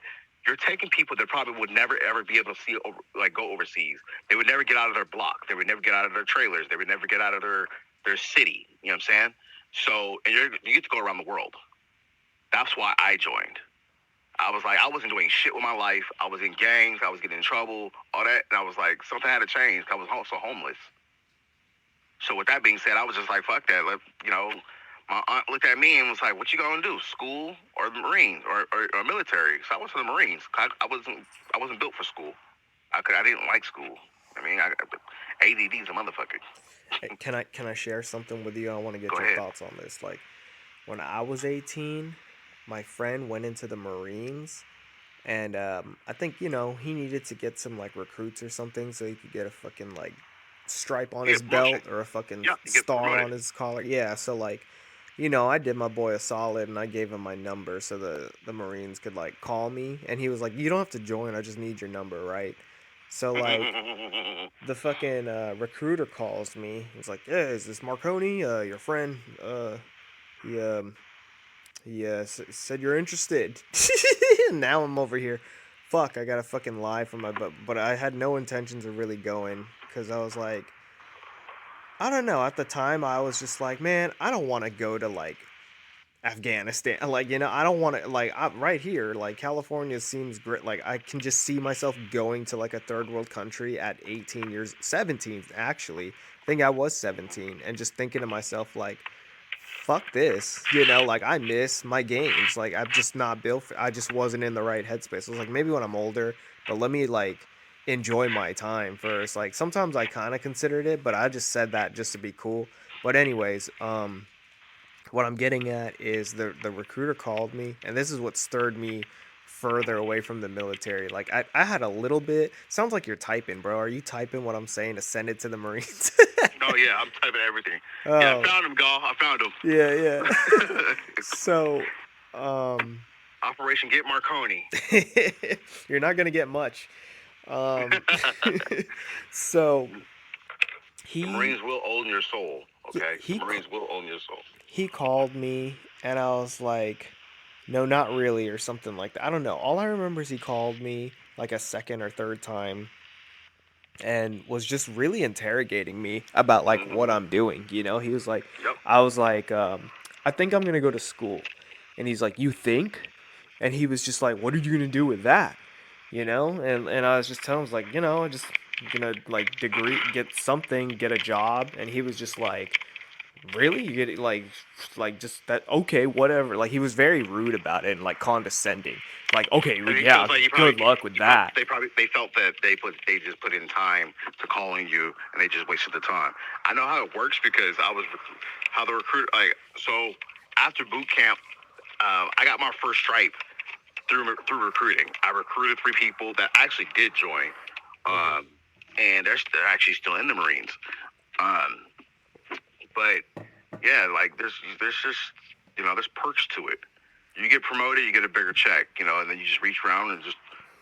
you're taking people that probably would never ever be able to go overseas. They would never get out of their block. They would never get out of their trailers. They would never get out of their city. You know what I'm saying? So and you get to go around the world. That's why I joined. I was like, I wasn't doing shit with my life. I was in gangs. I was getting in trouble, all that. And I was like, something had to change. I was also homeless. So with that being said, I was just like, fuck that. My aunt looked at me and was like, "What you gonna do? School or the Marines or military?" So I went to the Marines. I wasn't built for school. I didn't like school. I mean, ADD's a motherfucker. Hey, can I share something with you? I want to get Go your ahead. thoughts on this. Like when I was 18, my friend went into the Marines, and I think he needed to get some like recruits or something so he could get a fucking like stripe on You his get promotion. belt or a fucking Yeah, you get star promoted. on his collar. Yeah, so like I did my boy a solid and I gave him my number so the Marines could like call me, and he was like, "You don't have to join. I just need your number, right?" So like the fucking recruiter calls me. He's like, "Yeah, is this Marconi? Your friend? He said you're interested." And now I'm over here. Fuck, I gotta fucking lie for my but I had no intentions of really going because I was like, I don't know. At the time, I was just like, man, I don't want to go to like Afghanistan. Like, I don't want to, like, right here, like, California seems great. Like, I can just see myself going to, like, a third world country at 18 years, 17, actually. I think I was 17, and just thinking to myself, like, fuck this. Like, I miss my games. Like, I'm just not built I just wasn't in the right headspace. I was like, maybe when I'm older, but let me, like, enjoy my time first. Like, sometimes I kind of considered it, but I just said that just to be cool. But, anyways, what I'm getting at is the recruiter called me, and this is what stirred me further away from the military. Like I had a little bit. Sounds like you're typing, bro. Are you typing what I'm saying to send it to the Marines? Oh yeah, I'm typing everything. Yeah, I Oh, found him, Gal. I found yeah, yeah. him. So, um, Operation Get Marconi. you're not gonna get much. Um, so The he Marines will own your soul. yeah, Okay, the Marines will own your soul. he called me, and I was like, no, not really, or something like that. I don't know. All I remember is he called me like a second or third time and was just really interrogating me about like what Hmm. I'm doing. He was like, Yep. I was like, I think I'm gonna go to school, and he's like, you think? And he was just like, what are you gonna do with that? And I was just telling him, I was like, I just gonna like degree, get something, get a job, and he was just like, really? You get it, like just that? Okay, whatever. Like he was very rude about it and like condescending. Like, okay, well, And it yeah, feels like good luck with that. they felt that they just put in time to calling you and they just wasted the time. I know how it works because how the recruit so after boot camp, I got my first stripe through recruiting. I recruited 3 people that actually did join, Hmm. um, and they're actually still in the Marines. Um, but yeah, like there's just there's perks to it. You get promoted, you get a bigger check, and then you just reach around and just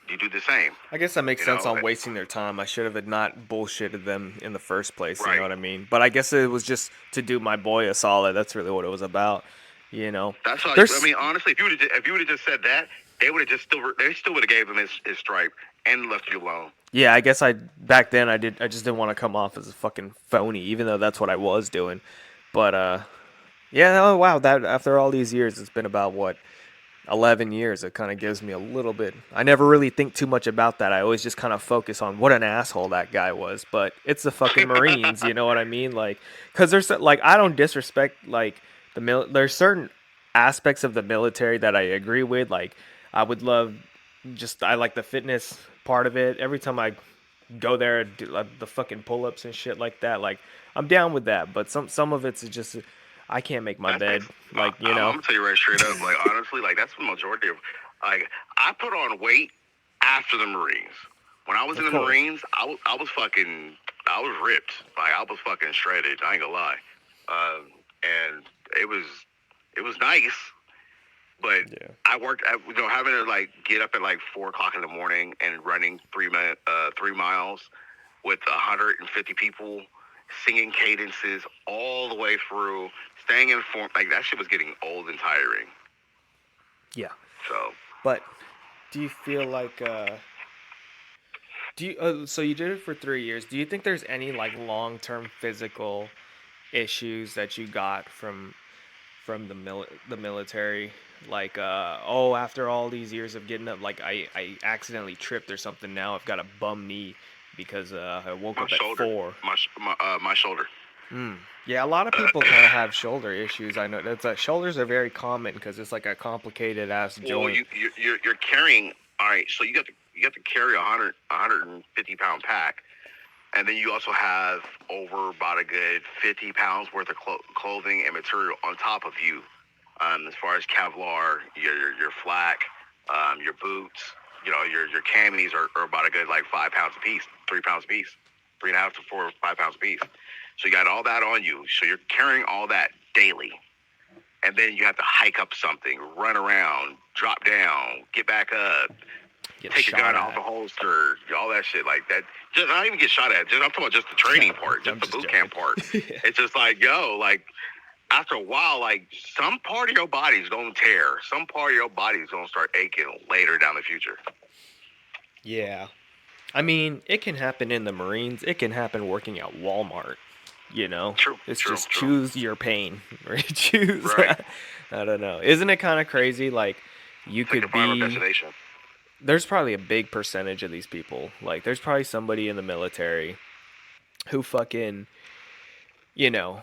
you do the same, I guess that makes you sense know. on wasting their time. I should have not bullshitted them in the first place. You know Right. what I mean? But I guess it was just to do my boy a solid. That's really what it was about. You know, That's how. I there's mean, honestly, if you would have just said that, they still would have gave him his stripe and left you alone. yeah. I guess back then I just didn't want to come off as a fucking phony, even though that's what I was doing. But yeah. Oh wow, that after all these years, it's been about what 11 years. It kind of gives me a little bit. I never really think too much about that. I always just kind of focus on what an asshole that guy was. But it's the fucking Marines, you know what I mean? Like, because there's like, I don't disrespect like there's certain aspects of the military that I agree with. Like, I would love I like the fitness part of it. Every time I go there, do like, the fucking pull ups and shit like that. Like, I'm down with that. But some of it's just I can't make my That's bed. Like, I'm gonna tell you right straight up. Like honestly, like that's the majority of. Like I put on weight after the Marines. When I was in of the course. Marines, I was fucking I was ripped. Like I was fucking shredded. I ain't gonna lie. And it was nice, but Yeah. I worked at having to like get up at like 4 o'clock in the morning and running 3 miles with 150 people, singing cadences all the way through, staying informed. Like that shit was getting old and tiring. Yeah. So But do you feel like so you did it for 3 years. Do you think there's any like long-term physical issues that you got from the military, like oh, after all these years of getting up, like I accidentally tripped or something, now I've got a bum knee because I woke my up at shoulder, 4. my shoulder. Mm. Yeah, a lot of people kind of have shoulder issues. I know that's shoulders are very common because it's like a complicated ass Well, joint. you're carrying. All right, so you got to carry 150 pound pack, and then you also have over about a good 50 pounds worth of clothing and material on top of you. As far as Kevlar, your flak, your boots, your camis are about a good like 5 pounds a piece, 3 pounds a piece, 3.5 to 4 or 5 pounds a piece. So you got all that on you. So you're carrying all that daily. And then you have to hike up something, run around, drop down, get back up, Get take a gun shot off the at. holster, all that shit like that. Just not even get shot at. Just I'm talking about just the training part, just I'm the just boot joking. camp part. Yeah. It's just like, yo, like after a while, like some part of your body's gonna tear. Some part of your body's gonna start aching later down the future. Yeah. I mean, it can happen in the Marines. It can happen working at Walmart. You know, True, it's true, just true. choose your pain. Right? Choose. Right. I don't know. Isn't it kind of crazy? Like, you It's like your could final be. destination. There's probably a big percentage of these people. Like, there's probably somebody in the military who fucking, you know,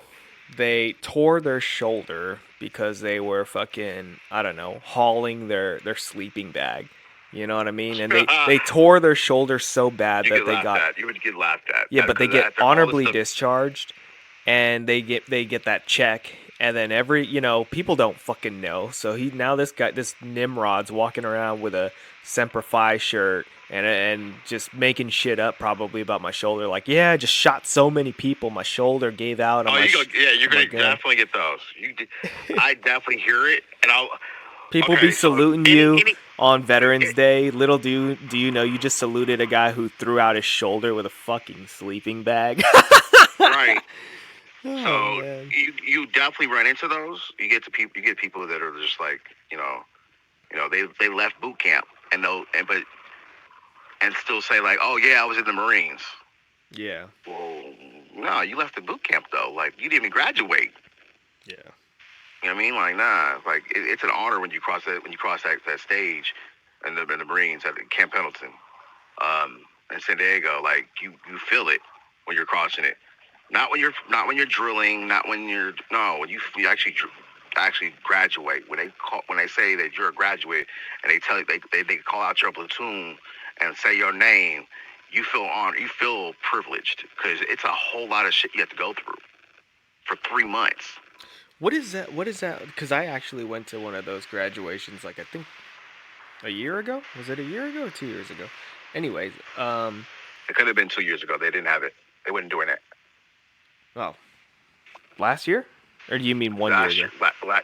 they tore their shoulder because they were fucking, I don't know, hauling their sleeping bag. You know what I mean? And they tore their shoulder so bad You that get they laughed got, at. You would get laughed at. yeah, but they Because get after all this honorably stuff, discharged, and they get that check, and then people don't fucking know. So this Nimrod's walking around with a Semper Fi shirt and just making shit up probably about my shoulder. Like, yeah, I just shot so many people, my shoulder gave out on oh, you go, yeah, you're on my gonna gun. definitely get those. I definitely hear it, and I'll. People be Okay, so saluting any you any on Veterans Day. Little do you know you just saluted a guy who threw out his shoulder with a fucking sleeping bag. right. Oh So man. you definitely run into those. You get people that are just like they left boot camp and and still say like, oh yeah, I was in the Marines. Yeah. Well, no, you left the boot camp though. Like you didn't even graduate. Yeah. You know what I mean? Like nah, like it's an honor when you cross that stage in the Marines at Camp Pendleton, in San Diego. Like you feel it when you're crossing it. Not when you're drilling, not when you're no when you actually graduate. When they say that you're a graduate and they tell you they call out your platoon and say your name, you feel honored, you feel privileged because it's a whole lot of shit you have to go through for 3 months. What is that? What is that? Because I actually went to one of those graduations, like I think a year ago. Was it a year ago or 2 years ago? Anyways, It could have been 2 years ago. They didn't have it. They weren't doing it oh, last year, or do you mean 1 year last ago? year.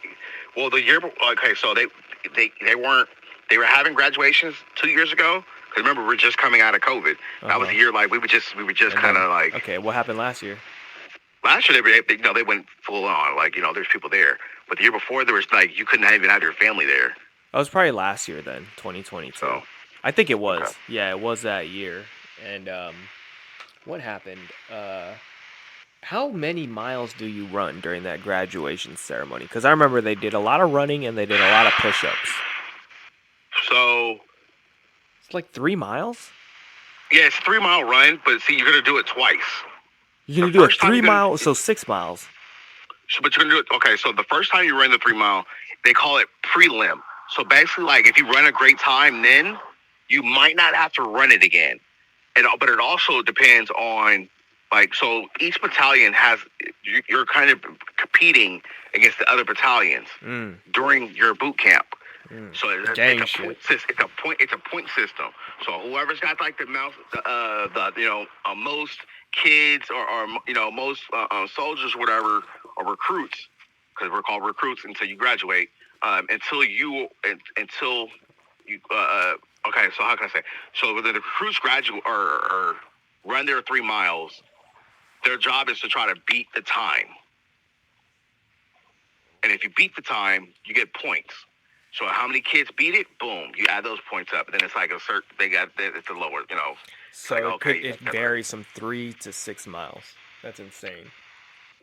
Well, the year. Okay, so they weren't. They were having graduations 2 years ago. Because remember, we're just coming out of COVID. Uh That was huh. the year like we were just And kind then of like okay, what happened last year? last year they went full on like there's people there. But the year before there was like you couldn't even have your family there. Oh, it was probably last year then, 2022. So I think it okay. was. Yeah, it was that year. And what happened? How many miles do you run during that graduation ceremony? Because I remember they did a lot of running and they did a lot of push-ups. So It's like 3 miles. yeah, it's a 3 mile run, but see, you're gonna do it twice. You're The gonna do a first time three you're gonna, mile, so 6 miles. but you're gonna do it. Okay, so the first time you run the 3 mile, they call it prelim. So basically, like if you run a great time, then you might not have to run it again. But it also depends on like so each battalion has you're kind of competing against the other battalions Mm, during your boot camp. mm. So it's Gang a point shit. it's a point system. So whoever's got like the most kids or most soldiers or whatever or recruits because we're called recruits until you graduate until you okay. So how can I say? So when the recruits graduate or run their 3 miles, their job is to try to beat the time. And if you beat the time, you get points. So how many kids beat it? Boom, you add those points up. And then it's like a certain. It's a lower. It's like So okay, it varies from 3 to 6 miles. That's insane.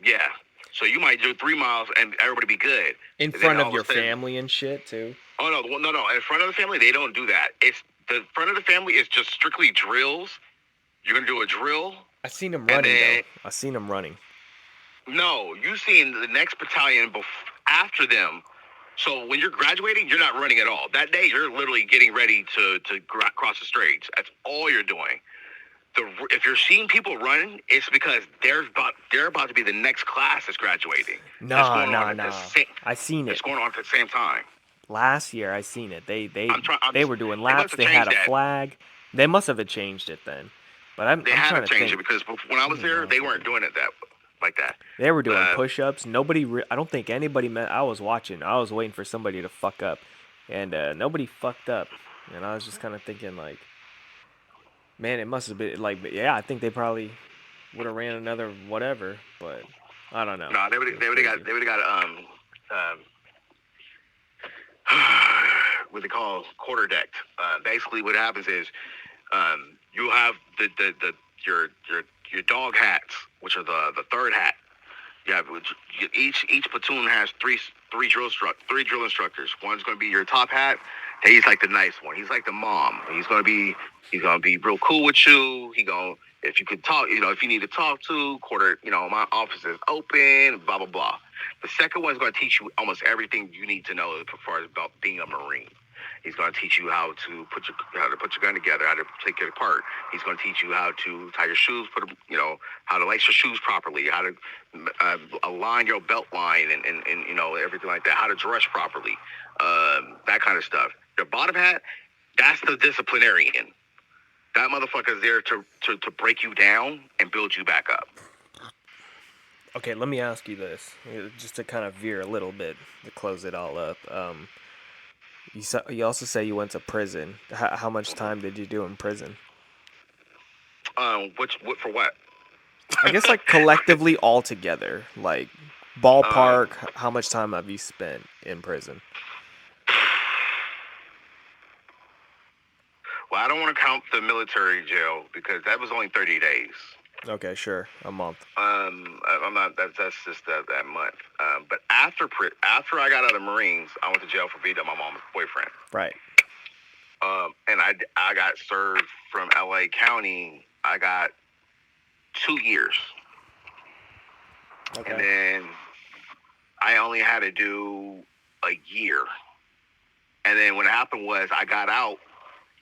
yeah. So you might do 3 miles and everybody be good. In And then front all of of a your sudden, family and shit too. oh no, no. In front of the family, they don't do that. It's the front of the family is just strictly drills. You're gonna do a drill, I seen him and running though. then I seen him running. No, you seen the next battalion after them. So when you're graduating, you're not running at all. That day, you're literally getting ready to cross the streets. That's all you're doing. If you're seeing people running, it's because they're about to be the next class that's graduating. That's Nah, going on nah, at the nah. same. I seen It's it. going on at the same time. Last year I seen it. They they I'm trying. they were doing They must laps. have They had changed a that. flag. They must have changed it then. But I'm They I'm had to trying to change it think. because when I How was many there, miles they were weren't they? doing it like that. They were doing Uh, push-ups. I don't think anybody met. I was watching. I was waiting for somebody to fuck up, and nobody fucked up. And I was just kind of thinking like, man, it must have been like, yeah, I think they probably would have ran another whatever, but I don't know. no, they would It was have crazy. got um what they call quarter decked. Basically, what happens is you have the your dog hats, which are the third hat. Yeah, each platoon has three drill instructors. One's going to be your top hat. He's like the nice one. He's like the mom. He's gonna be real cool with you. If you could talk, if you need to talk to quarter, my office is open. Blah blah blah. The second one's going to teach you almost everything you need to know as far as about being a Marine. He's going to teach you how to put your gun together, how to take it apart. He's going to teach you how to tie your shoes, how to lace your shoes properly, how to align your belt line and everything like that, how to dress properly, that kind of stuff. Your bottom hat, that's the disciplinarian. That motherfucker is there to break you down and build you back up. Okay, let me ask you this, just to kind of veer a little bit to close it all up. You also say you went to prison. How much time did you do in prison? What for what? I guess like collectively all together, like um, ballpark. How much time have you spent in prison? well, I don't want to count the military jail because that was only 30 days. Okay, sure, a month. I'm not. That's just that month. But after I got out of the Marines, I went to jail for beating up my mom's boyfriend. Right. And I got served from L.A. County. I got 2 years, Okay. and then I only had to do a year. And then what happened was I got out,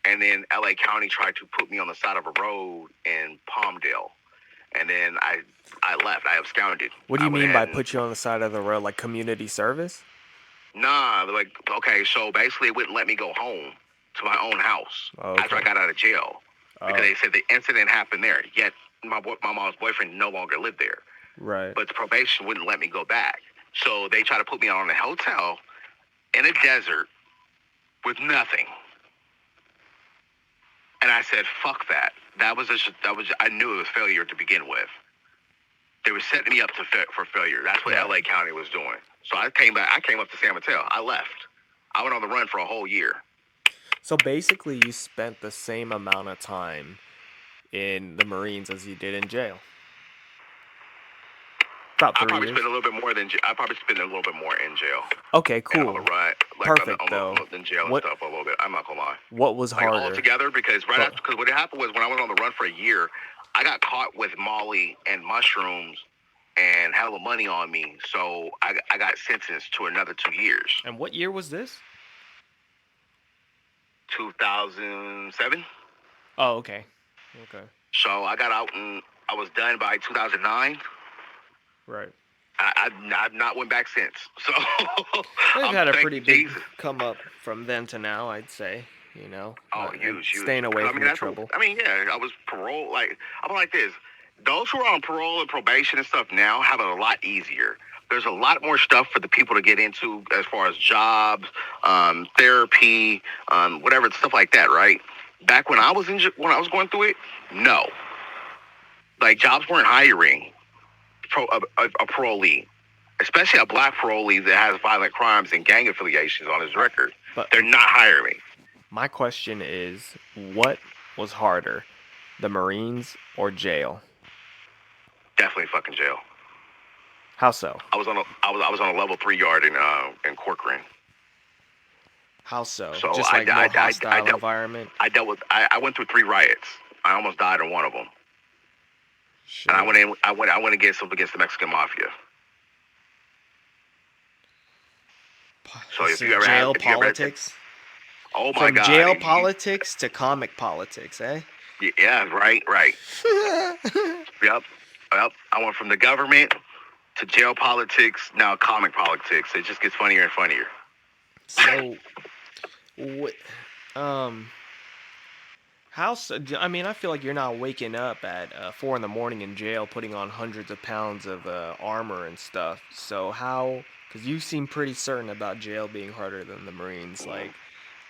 and then L.A. County tried to put me on the side of a road in Palmdale, and then I left. I absconded. What do I you went mean ahead by and put you on the side of the road, like community service? nah, like okay, so basically it wouldn't let me go home to my own house after I Okay. got out of jail because Oh, they said the incident happened there. Yet my mom's boyfriend no longer lived there, right. but the probation wouldn't let me go back. So they tried to put me on a hotel in a desert with nothing. And I said, "Fuck that." I knew it was failure to begin with. They were setting me up for failure. That's what Right. LA County was doing. So I came back. I came up to San Mateo. I left. I went on the run for a whole year. So basically, you spent the same amount of time in the Marines as you did in jail. About I three probably spent years. a little bit more than I probably spent a little bit more in jail Okay, and on the cool. run, like Perfect though. in jail and What stuff a little bit. I'm not gonna lie. what was Like all harder? together because But because what happened was when I went on the run for a year, I got caught with Molly and mushrooms and hella money on me. So I got sentenced to another 2 years. and what year was this? 2007. Oh, okay. Okay. So I got out and I was done by 2009. Right. I've not went back since. So Well, you've I'm had a thank pretty you, big Jesus. come up from then to now, I'd say. Oh, And huge. staying 'Cause, away I from mean, the trouble. yeah, I was parole. Like, I'm like this. Those who are on parole and probation and stuff now have it a lot easier. There's a lot more stuff for the people to get into as far as jobs, therapy, whatever stuff like that. Right? Back when I was when I was going through it, no, like jobs weren't hiring a parolee, especially a black parolee that has violent crimes and gang affiliations on his Right. record. But They're not hiring. my question is, what was harder, the Marines or jail? Definitely fucking jail. How so? I was on a level 3 yard in Corcoran. How so? So Just like more hostile environment. I went through 3 riots. I almost died in one of them. and I Shit. went in. I went against him against the Mexican mafia. So This is jail politics. oh my From God, jail politics to comic politics, eh? yeah, right, yep, yep. I went from the government to jail politics, now comic politics. It just gets funnier and funnier. So, what? Um, I mean, I feel like you're not waking up at 4 in the morning in jail, putting on hundreds of pounds of armor and stuff. So how? Because you seem pretty certain about jail being harder than the Marines. Like,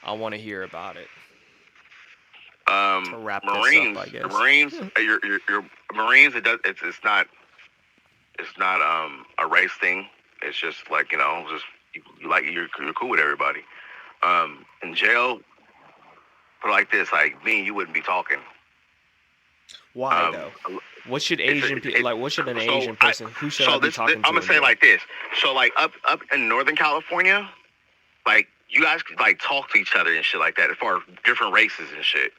I want to hear about it to wrap this up, I The guess. Marines, your Marines. It's not a race thing. It's just like just you like you're cool with everybody. In jail, put it like this, like me and you wouldn't be talking. Why Um, though? What should it's Asian it, like? What should an so Asian I person? Who should I so be this talking I'm to gonna in say it jail? like this. So like up in Northern California, like you guys could like talk to each other and shit like that as far as different races and shit.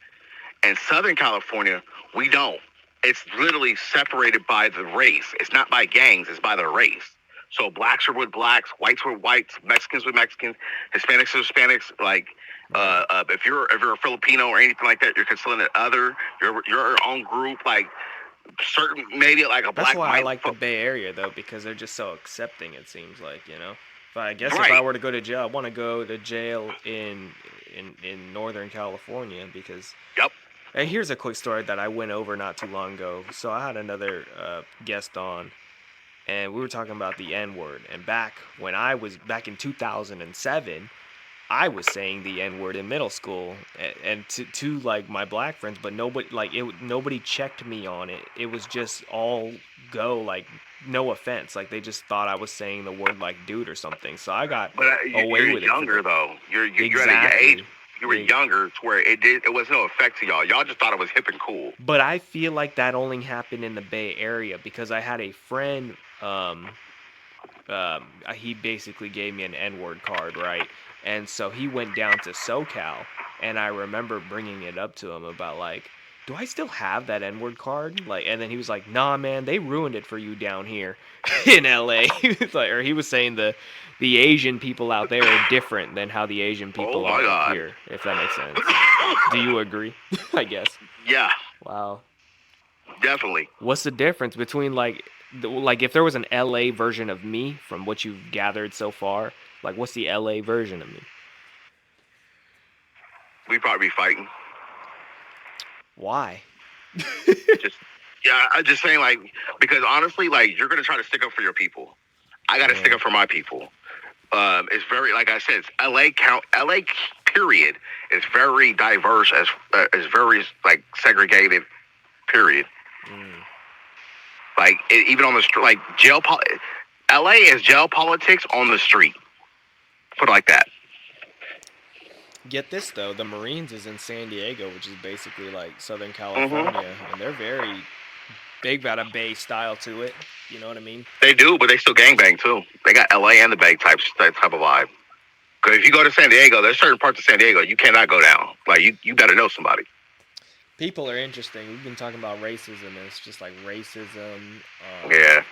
In Southern California, we don't. It's literally separated by the race. It's not by gangs. It's by the race. So blacks are with blacks, whites with whites, Mexicans with Mexicans, Hispanics with Hispanics. Like, Right. if you're a Filipino or anything like that, you're considered other. You're your own group. Like certain maybe like a That's black why I might. like the Bay Area though, because they're just so accepting. It seems like But I guess if I Right. were to go to jail, I want to go to jail in Northern California because. Yep. And here's a quick story that I went over not too long ago. So I had another guest on, and we were talking about the N word. And back in 2007, I was saying the N word in middle school, and to like my black friends, but nobody checked me on it. It was just all go like no offense, like they just thought I was saying the word like dude or something. So I got But away you're with it for younger the though. You're at a age. exactly. You were younger to where it was no effect to y'all. Y'all just thought it was hip and cool. But I feel like that only happened in the Bay Area because I had a friend. He basically gave me an N-word card, right? And so he went down to SoCal, and I remember bringing it up to him about like, do I still have that N-word card? Like, and then he was like, nah, man, they ruined it for you down here in LA. Or he was saying the Asian people out there are different than how the Asian Oh people my are up God. here, if that makes sense. Do you agree? I guess. Yeah, Wow. definitely. What's the difference between like if there was an LA version of me from what you've gathered so far? Like what's the LA version of me? We'd probably be fighting. Why? Just yeah, I just saying like because honestly, like you're gonna try to stick up for your people. I got to stick Yeah. up for my people. It's very like I said, it's LA period is very diverse as is very like segregated. Period. Mm. Like even on the street, like LA is jail politics on the street. Put it like that. Get this though, the Marines is in San Diego, which is basically like Southern Hmm. California, and they're very big got a Bay style to it. You know what I mean? They do, but they still gangbang too. They got LA and the Bay type of vibe. Because if you go to San Diego, there's certain parts of San Diego you cannot go down. Like you better know somebody. People are interesting. We've been talking about racism, and it's just like racism. Yeah.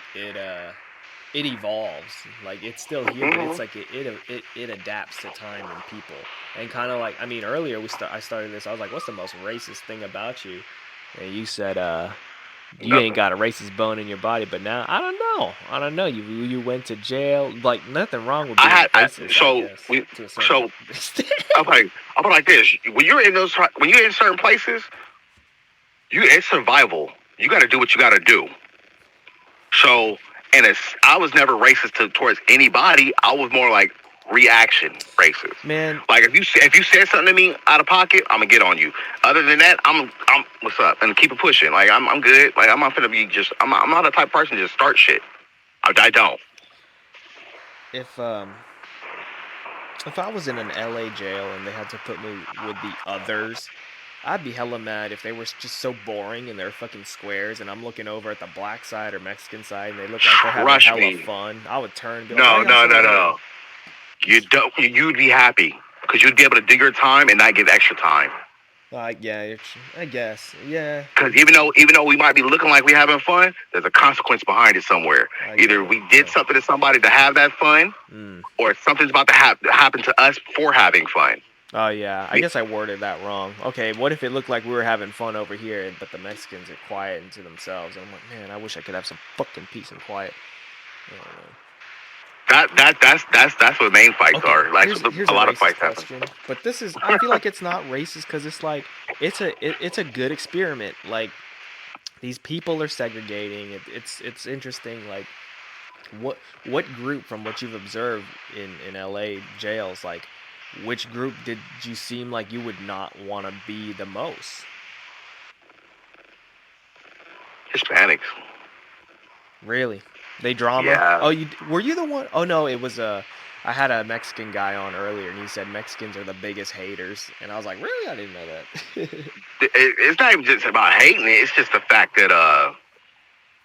It evolves. Like it's still here, but Hmm. it's like it adapts to time and people. And kind of like I mean, earlier I started this. I was like, "What's the most racist thing about you?" And you said, you ain't Nothing. got a racist bone in your body." But now I don't know. I don't know. You went to jail. Like nothing wrong with I being had racist, I so guess, we to a certain so extent. I'm like this. When you're in certain places, it's survival. You got to do what you got to do. So, and I was never racist towards anybody. I was more like reaction racist. Man, Like if you said something to me out of pocket, I'm gonna get on you. Other than that, I'm what's up and keep it pushing. Like I'm good. Like I'm not gonna be just. I'm not a type of person to just start shit. I don't. if um if I was in an LA jail and they had to put me with the others, I'd be hella mad if they were just so boring and they're fucking squares and I'm looking over at the black side or Mexican side and they look like they're having Trust hella me. fun. I would turn and be like, "Why No, y'all no, so no, no, lame?" no. You don't. You'd be happy because you'd be able to do your time and not give extra time. Yeah, I guess. Yeah, Because even though we might be looking like we having fun, there's a consequence behind it somewhere. I get Either it. we did Yeah. something to somebody to have that fun, Mm. or something's about to happen to us for having fun. Oh yeah, I guess I worded that wrong. Okay, what if it looked like we were having fun over here, but the Mexicans are quiet into themselves? And I'm like, man, I wish I could have some fucking peace and quiet. I don't know. That's what main fights Okay, are. Like here's a a lot of racist fights happen. question, but this is I feel like it's not racist because it's like it's a good experiment. Like these people are segregating. It's interesting. Like what what group from what you've observed in LA jails, like which group did you seem like you would not want to be the most? Hispanics. Really? They drama? Yeah. Oh, you were you the one? Oh no, it was I had a Mexican guy on earlier, and he said Mexicans are the biggest haters, and I was like, really? I didn't know that. It's not even just about hating it. It's just the fact that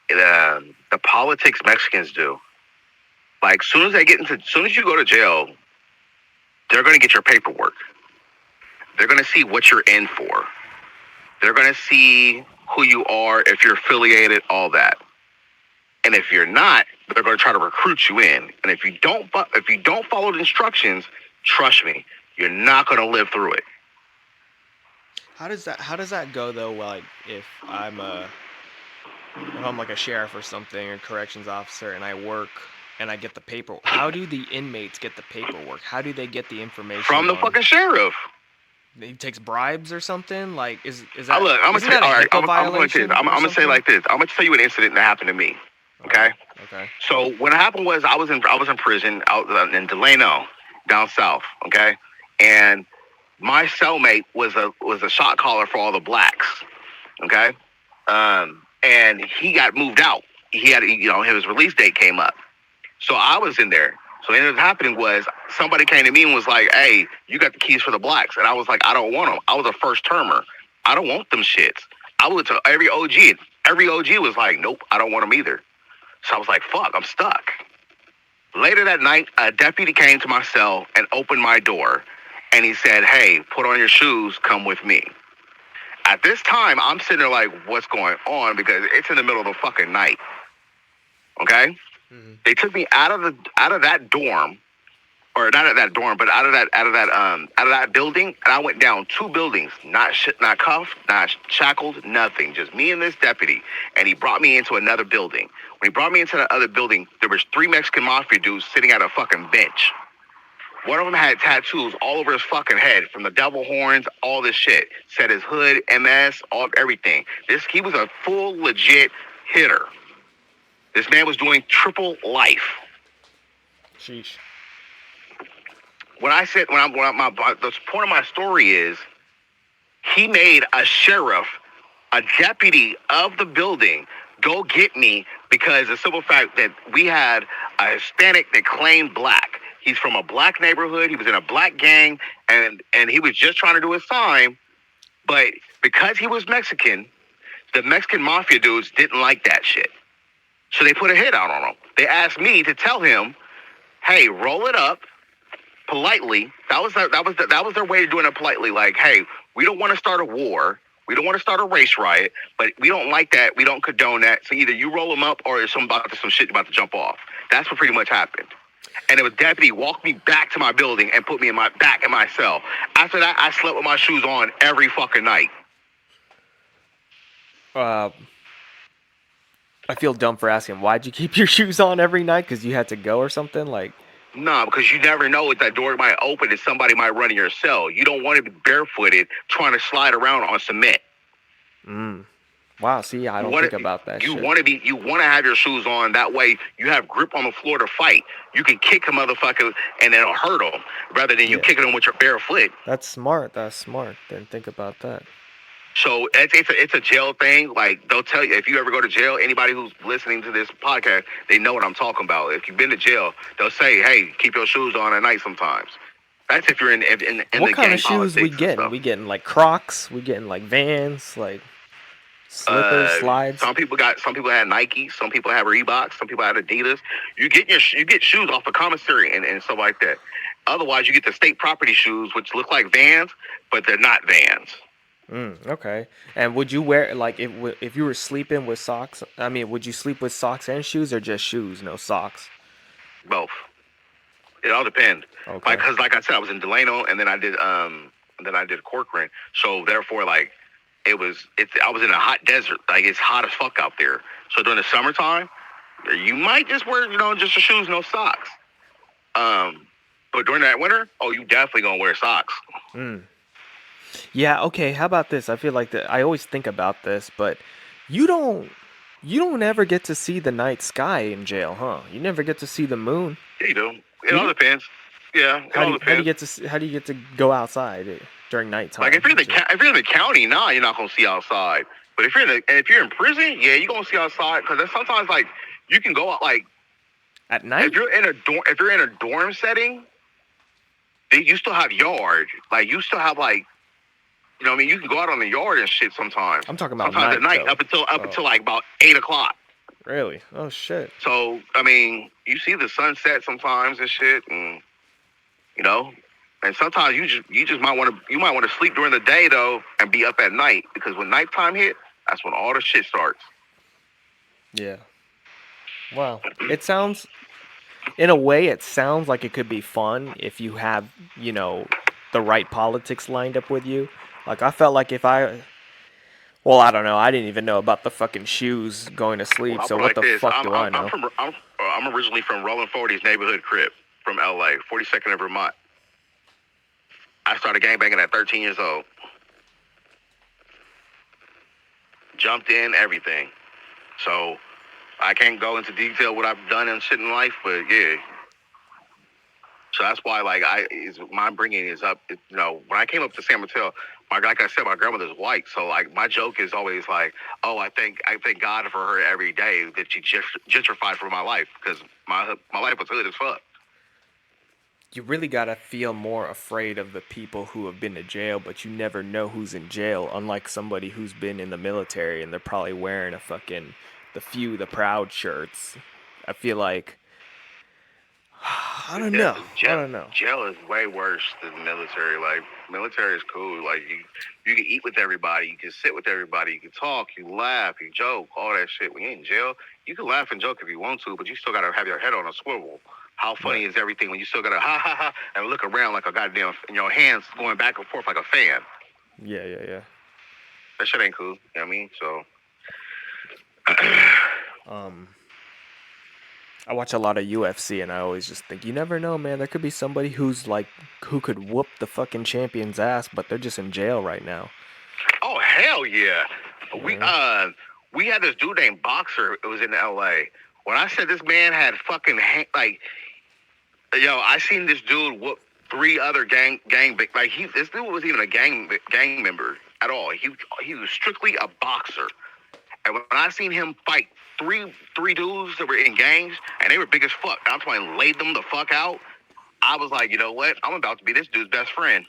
the politics Mexicans do. Like, soon as you go to jail, they're going to get your paperwork. They're going to see what you're in for. They're going to see who you are, if you're affiliated, all that. And if you're not, they're going to try to recruit you in. And if you don't follow the instructions, trust me, you're not going to live through it. How does that go though? Like if I'm like a sheriff or something or corrections officer and I work and I get the paper, how do the inmates get the paperwork? How do they get the From information the on? fucking sheriff. He takes bribes or something? Like is I that look, I'm gonna isn't tell you, that a all right. HIPAA I'm going to. violation I'm or gonna say it something? like this. I'm gonna tell you an incident that happened to me. All Okay. right. Okay. So what happened was I was in prison out in Delano, down south. Okay, and my cellmate was a shot caller for all the blacks. Okay, and he got moved out. He had his release date came up, so I was in there. So what ended up happening was somebody came to me and was like, "Hey, you got the keys for the blacks," and I was like, "I don't want them. I was a first termer. I don't want them shits." I went to every OG. Every OG was like, "Nope, I don't want them either." So I was like, "Fuck, I'm stuck." Later that night, a deputy came to my cell and opened my door, and he said, "Hey, put on your shoes. Come with me." At this time, I'm sitting there like, "What's going on?" Because it's in the middle of the fucking night. Okay, Mm-hmm. they took me out of that dorm, or not at that dorm, but out of that building, and I went down two buildings, not cuffed, not shackled, nothing, just me and this deputy, and he brought me into another building. When he brought me into the other building, there was three Mexican mafia dudes sitting at a fucking bench. One of them had tattoos all over his fucking head, from the devil horns, all this shit. Said his hood, MS, all everything. He was a full legit hitter. This man was doing triple life. Sheesh. When I said the point of my story is he made a sheriff, a deputy of the building, go get me because the simple fact that we had a Hispanic that claimed black. He's from a black neighborhood. He was in a black gang, and he was just trying to do his time. But because he was Mexican, the Mexican mafia dudes didn't like that shit. So they put a hit out on him. They asked me to tell him, "Hey, roll it up politely." That was their way of doing it politely. Like, "Hey, we don't want to start a war. We don't want to start a race riot, but we don't like that. We don't condone that. So either you roll them up, or there's some shit about to jump off." That's what pretty much happened. And the deputy walked me back to my building and put me back in my cell. After that, I slept with my shoes on every fucking night. Uh, I feel dumb for asking. Why'd you keep your shoes on every night? Because you had to go or something? Like, No, because you never know if that door might open and somebody might run in your cell. You don't want to be barefooted trying to slide around on cement. wow. See, I You don't want think to about that you shit. want to be you want to have your shoes on. That way you have grip on the floor to fight. You can kick a motherfucker and it'll hurt them rather than you Yeah, kicking them with your bare foot. that's smart. That's smart. Didn't think about that. So it's a jail thing. Like, they'll tell you, if you ever go to jail, anybody who's listening to this podcast, they know what I'm talking about. If you've been to jail, they'll say, "Hey, keep your shoes on at night sometimes." That's if you're in What the kind gang of shoes we politics and getting? stuff. We getting like Crocs? We getting like Vans? Like slippers, Uh, slides? some people had Nike, some people have Reeboks, some people had Adidas. You get shoes off of commissary and stuff like that. Otherwise, you get the state property shoes, which look like Vans, but they're not Vans. Okay. And would you wear like if you were sleeping with socks? I mean, would you sleep with socks and shoes or just shoes, no socks? Both. It all depends. Okay. Because like I said, I was in Delano, and then I did Corcoran. So therefore, like I was in a hot desert. Like it's hot as fuck out there. So during the summertime, you might just wear just your shoes, no socks. Um, but during that winter, oh, you definitely gonna wear socks. Yeah, okay. How about this? I feel like that I always think about this, but you don't you don't ever get to see the night sky in jail, huh? You never get to see the moon. Yeah, you do. It Do all you? depends. Yeah, it all depends. How do you get to go outside during Like nighttime? if you're in the county, nah, you're not gonna see outside. But if you're in prison, yeah, you're gonna see outside because sometimes like you can go out like At night? if you're in a dorm setting, you still have yard. Like you still have like what I mean, you can go out on the yard and shit sometimes. I'm talking about Sometimes at night night though. up Oh, until like about 8 o'clock. really? Oh shit. So I mean, you see the sunset sometimes and shit, and you know, and sometimes you just might want to sleep during the day though and be up at night because when nighttime hit, that's when all the shit starts. Yeah. Wow. It sounds in a way it sounds like it could be fun if you have, the right politics lined up with you. Like I felt like if I well, I don't know. I didn't even know about the fucking shoes going to Well, sleep. I'll So put it what like the this: fuck do I know? I'm originally from Rolling 40's neighborhood crib from L.A., 42nd of Vermont. I started gangbanging at 13 years old. Jumped in everything. So I can't go into detail what I've done and shit in life, but yeah. So that's why, like, my bringing is up. When I came up to San Mateo, like I said, my grandmother's white. So like, my joke is always like, oh, I thank God for her every day that she gentrified for my life because my life was hood as fuck. You really gotta feel more afraid of the people who have been to jail, but you never know who's in jail. Unlike somebody who's been in the military and they're probably wearing a fucking the proud shirts. I feel like I don't Yeah, know. I don't know. jail is way worse than military. Like military is cool. Like you can eat with everybody, you can sit with everybody, you can talk, you laugh, you joke, all that shit. When you're in jail, you can laugh and joke if you want to, but you still gotta have your head on a swivel. How funny Right. is everything when you still gotta ha ha ha and look around like a goddamn hands going back and forth like a fan. Yeah, yeah, yeah. That shit ain't cool. You know what I mean? So Um I watch a lot of UFC and I always just think you never know, man. There could be somebody who could whoop the fucking champion's ass, but they're just in jail right now. oh hell yeah. We Yeah. uh we had this dude named Boxer. It was in L.A. When I said this man had fucking like I seen this dude whoop three other like this dude was even a gang member at all. He was strictly a boxer. And when I seen him fight three dudes that were in gangs and they were big as fuck, I'm talking laid them the fuck out. I was like, you know what? I'm about to be this dude's best friend.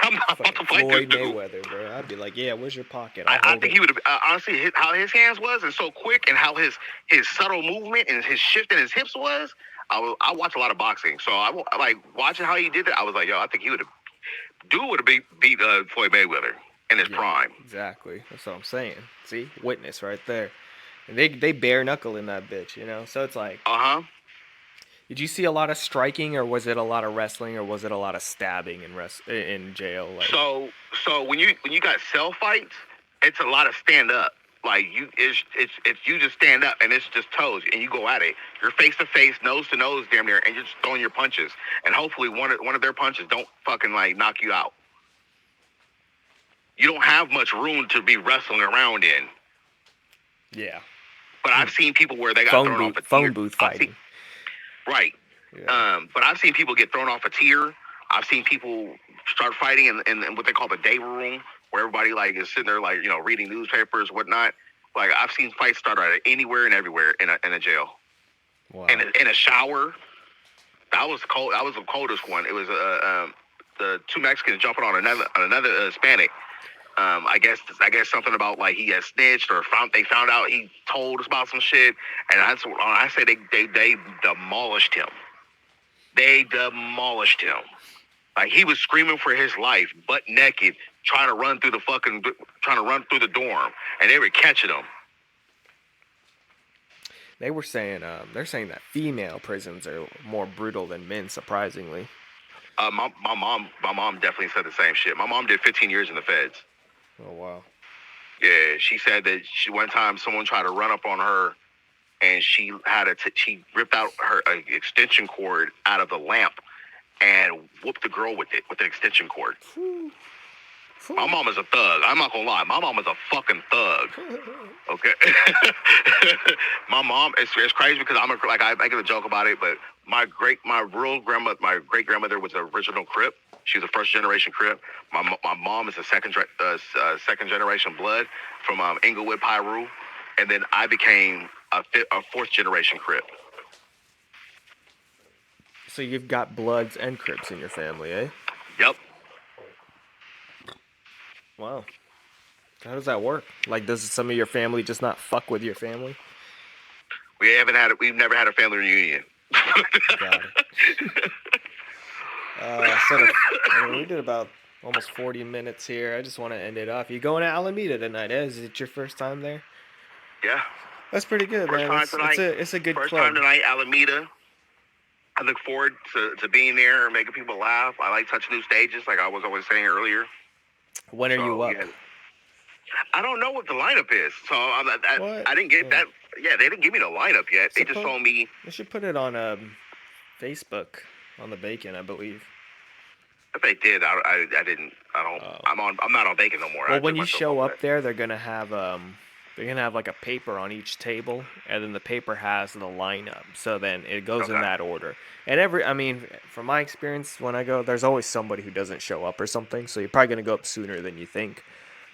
I'm not about Fucking to fight this Floyd dude. Mayweather, bro. I'd be like, yeah, where's your pocket? I'll I hold think it. he would have honestly how his hands was and so quick and how his subtle movement and his shift in his hips was. I watch a lot of boxing, so like watching how he did that. I was like, yo, I think dude would have beat Floyd Mayweather in his Yeah, prime. exactly. That's what I'm saying. See, witness right there. And they bare knuckle in that bitch, you know. So it's like, Uh huh. did you see a lot of striking, or was it a lot of wrestling, or was it a lot of stabbing in jail? Like, So when you got cell fights, it's a lot of stand up. Like it's you just stand up and it's just toes and you go at it. You're face to face, nose to nose, damn near, and you're just throwing your punches. And hopefully one of their punches don't fucking like knock you out. You don't have much room to be wrestling around in. yeah, But I've seen people where they got thrown off a phone tier. booth I've seen fighting. right. Yeah, But I've seen people get thrown off a tier. I've seen people start fighting in what they call the day room, where everybody like is sitting there like reading newspapers, whatnot. Like I've seen fights start out anywhere and everywhere in a jail. wow. In a shower, that was cold. That was the coldest one. It was the two Mexicans jumping on another Hispanic. I guess something about like he had snitched or they found out he told us about some shit, and that's when I say they demolished him. They demolished him. Like he was screaming for his life, butt naked, trying to run through the dorm, and they were catching him. They were saying they're saying that female prisons are more brutal than men, surprisingly. My mom definitely said the same shit. My mom did 15 years in the feds. Oh wow. Yeah, she said that one time someone tried to run up on her, and she she ripped out her extension cord out of the lamp and whooped the girl with the extension cord. My mom is a thug. I'm not gonna lie. My mom is a fucking thug. Okay. My mom, it's crazy because I make a joke about it, but my great grandmother was the original Crip. She was a first generation Crip. My mom is a second generation Blood from Inglewood, Piru, and then I became a fourth generation Crip. So you've got Bloods and Crips in your family, eh? Yep. Wow. How does that work? Like, does some of your family just not fuck with your family? We've never had a family reunion. Got it. We did about almost 40 minutes here. I just want to end it off. You going to Alameda tonight, eh? Is it your first time there? Yeah. That's pretty good, First man. time tonight. It's a good First club. time tonight, Alameda. I look forward to being there and making people laugh. I like touching new stages, like I was always saying earlier. When are you up? Yeah. I don't know what the lineup is, so What? I didn't get that. Yeah, they didn't give me the lineup yet. They just told me. They should put it on Facebook on the Bacon, I believe. If they did, I didn't. I don't. I'm not on Bacon no more. Well, when you show up there, they're gonna have like a paper on each table, and then the paper has the lineup. So then it goes in that order. And from my experience, when I go, there's always somebody who doesn't show up or something. So you're probably gonna go up sooner than you think.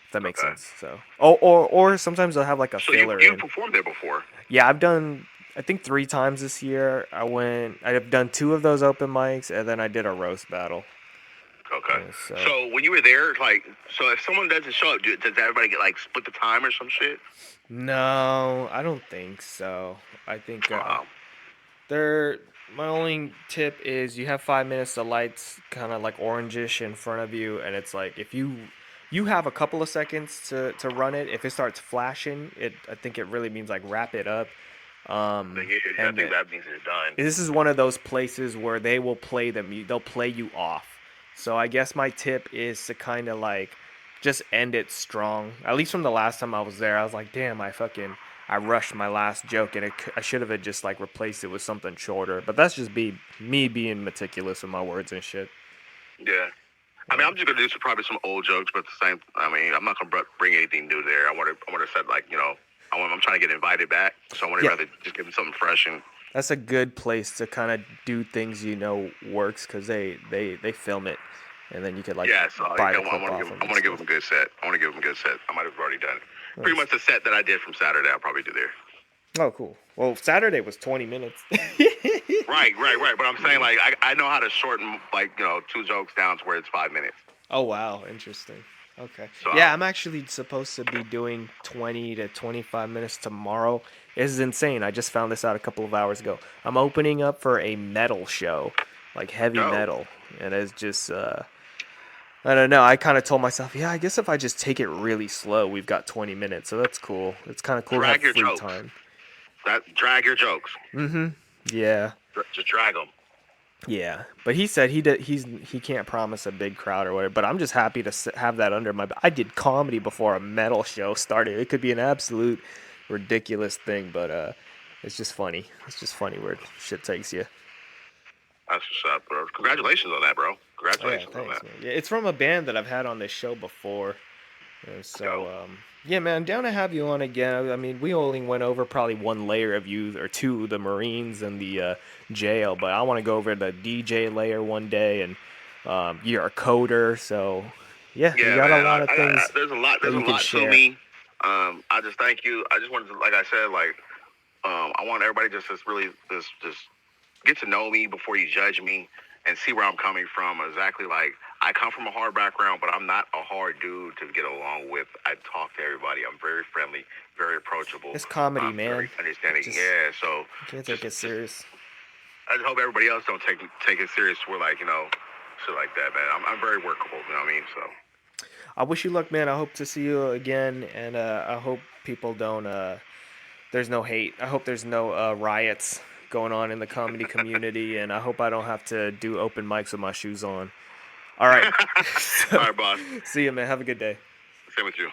If that makes sense. So, or sometimes they'll have like a filler. So you performed there before? Yeah, I've done. I think 3 times this year. I've done 2 of those open mics, and then I did a roast battle. Okay. Yeah, so when you were there, so if someone doesn't show up, does everybody get split the time or some shit? No, I don't think so. I think my only tip is you have 5 minutes. The lights kind of like orangish in front of you, and it's like if you have a couple of seconds to run it. If it starts flashing, I think it really means like wrap it up. I think that means it's done. This is one of those places where they will play they'll play you off. So I guess my tip is to kind of just end it strong. At least from the last time I was there, I was like, damn, I rushed my last joke, and I should have just replaced it with something shorter. But that's just me being meticulous with my words and shit. Yeah. I mean, I'm just gonna do probably some old jokes, but I'm not gonna bring anything new there. I want to set I'm trying to get invited back, so I want to rather just give them something fresh. And that's a good place to kind of do things works because they film it, and then you could buy the clip off of it. I want to give them a good set. I might have already done it. Nice. Pretty much the set that I did from Saturday, I'll probably do there. Oh, cool. Well, Saturday was 20 minutes. Right. But I'm saying I know how to shorten 2 jokes down to where it's 5 minutes. Oh wow, interesting. Okay. So, yeah, I'm actually supposed to be doing 20 to 25 minutes tomorrow. This is insane. I just found this out a couple of hours ago. I'm opening up for a metal show, heavy metal, and it's just I don't know. I kind of told myself, I guess if I just take it really slow, we've got 20 minutes, so that's cool. It's kind of cool to have free time. Drag your jokes. Mm-hmm. Yeah. Just drag them. Yeah, but he said he can't promise a big crowd or whatever. But I'm just happy to have that under my belt. I did comedy before a metal show started. It could be an absolute ridiculous thing, but it's just funny. It's just funny where shit takes you. That's what's up, bro. Congratulations on that, bro. Congratulations on that. Man. Yeah, it's from a band that I've had on this show before. And so, yeah, man, I'm down to have you on again. I mean, we only went over probably 1 layer of you, or 2, the Marines and the jail, but I want to go over the DJ layer one day, and you're a coder, so yeah, you got a lot of things. There's a lot to me. I just thank you. I just wanted to, like I said, I want everybody just get to know me before you judge me and see where I'm coming from. Exactly, I come from a hard background, but I'm not a hard dude to get along with. I talk to everybody. I'm very friendly, very approachable. It's comedy, man. Very understanding. So you can't take it serious. I just hope everybody else don't take it serious. We're shit like that, man. I'm very workable. You know what I mean? So I wish you luck, man. I hope to see you again, and I hope people don't. There's no hate. I hope there's no riots going on in the comedy community, and I hope I don't have to do open mics with my shoes on. All right. all So, right, boss. see you, man. Have a good day. Same with you.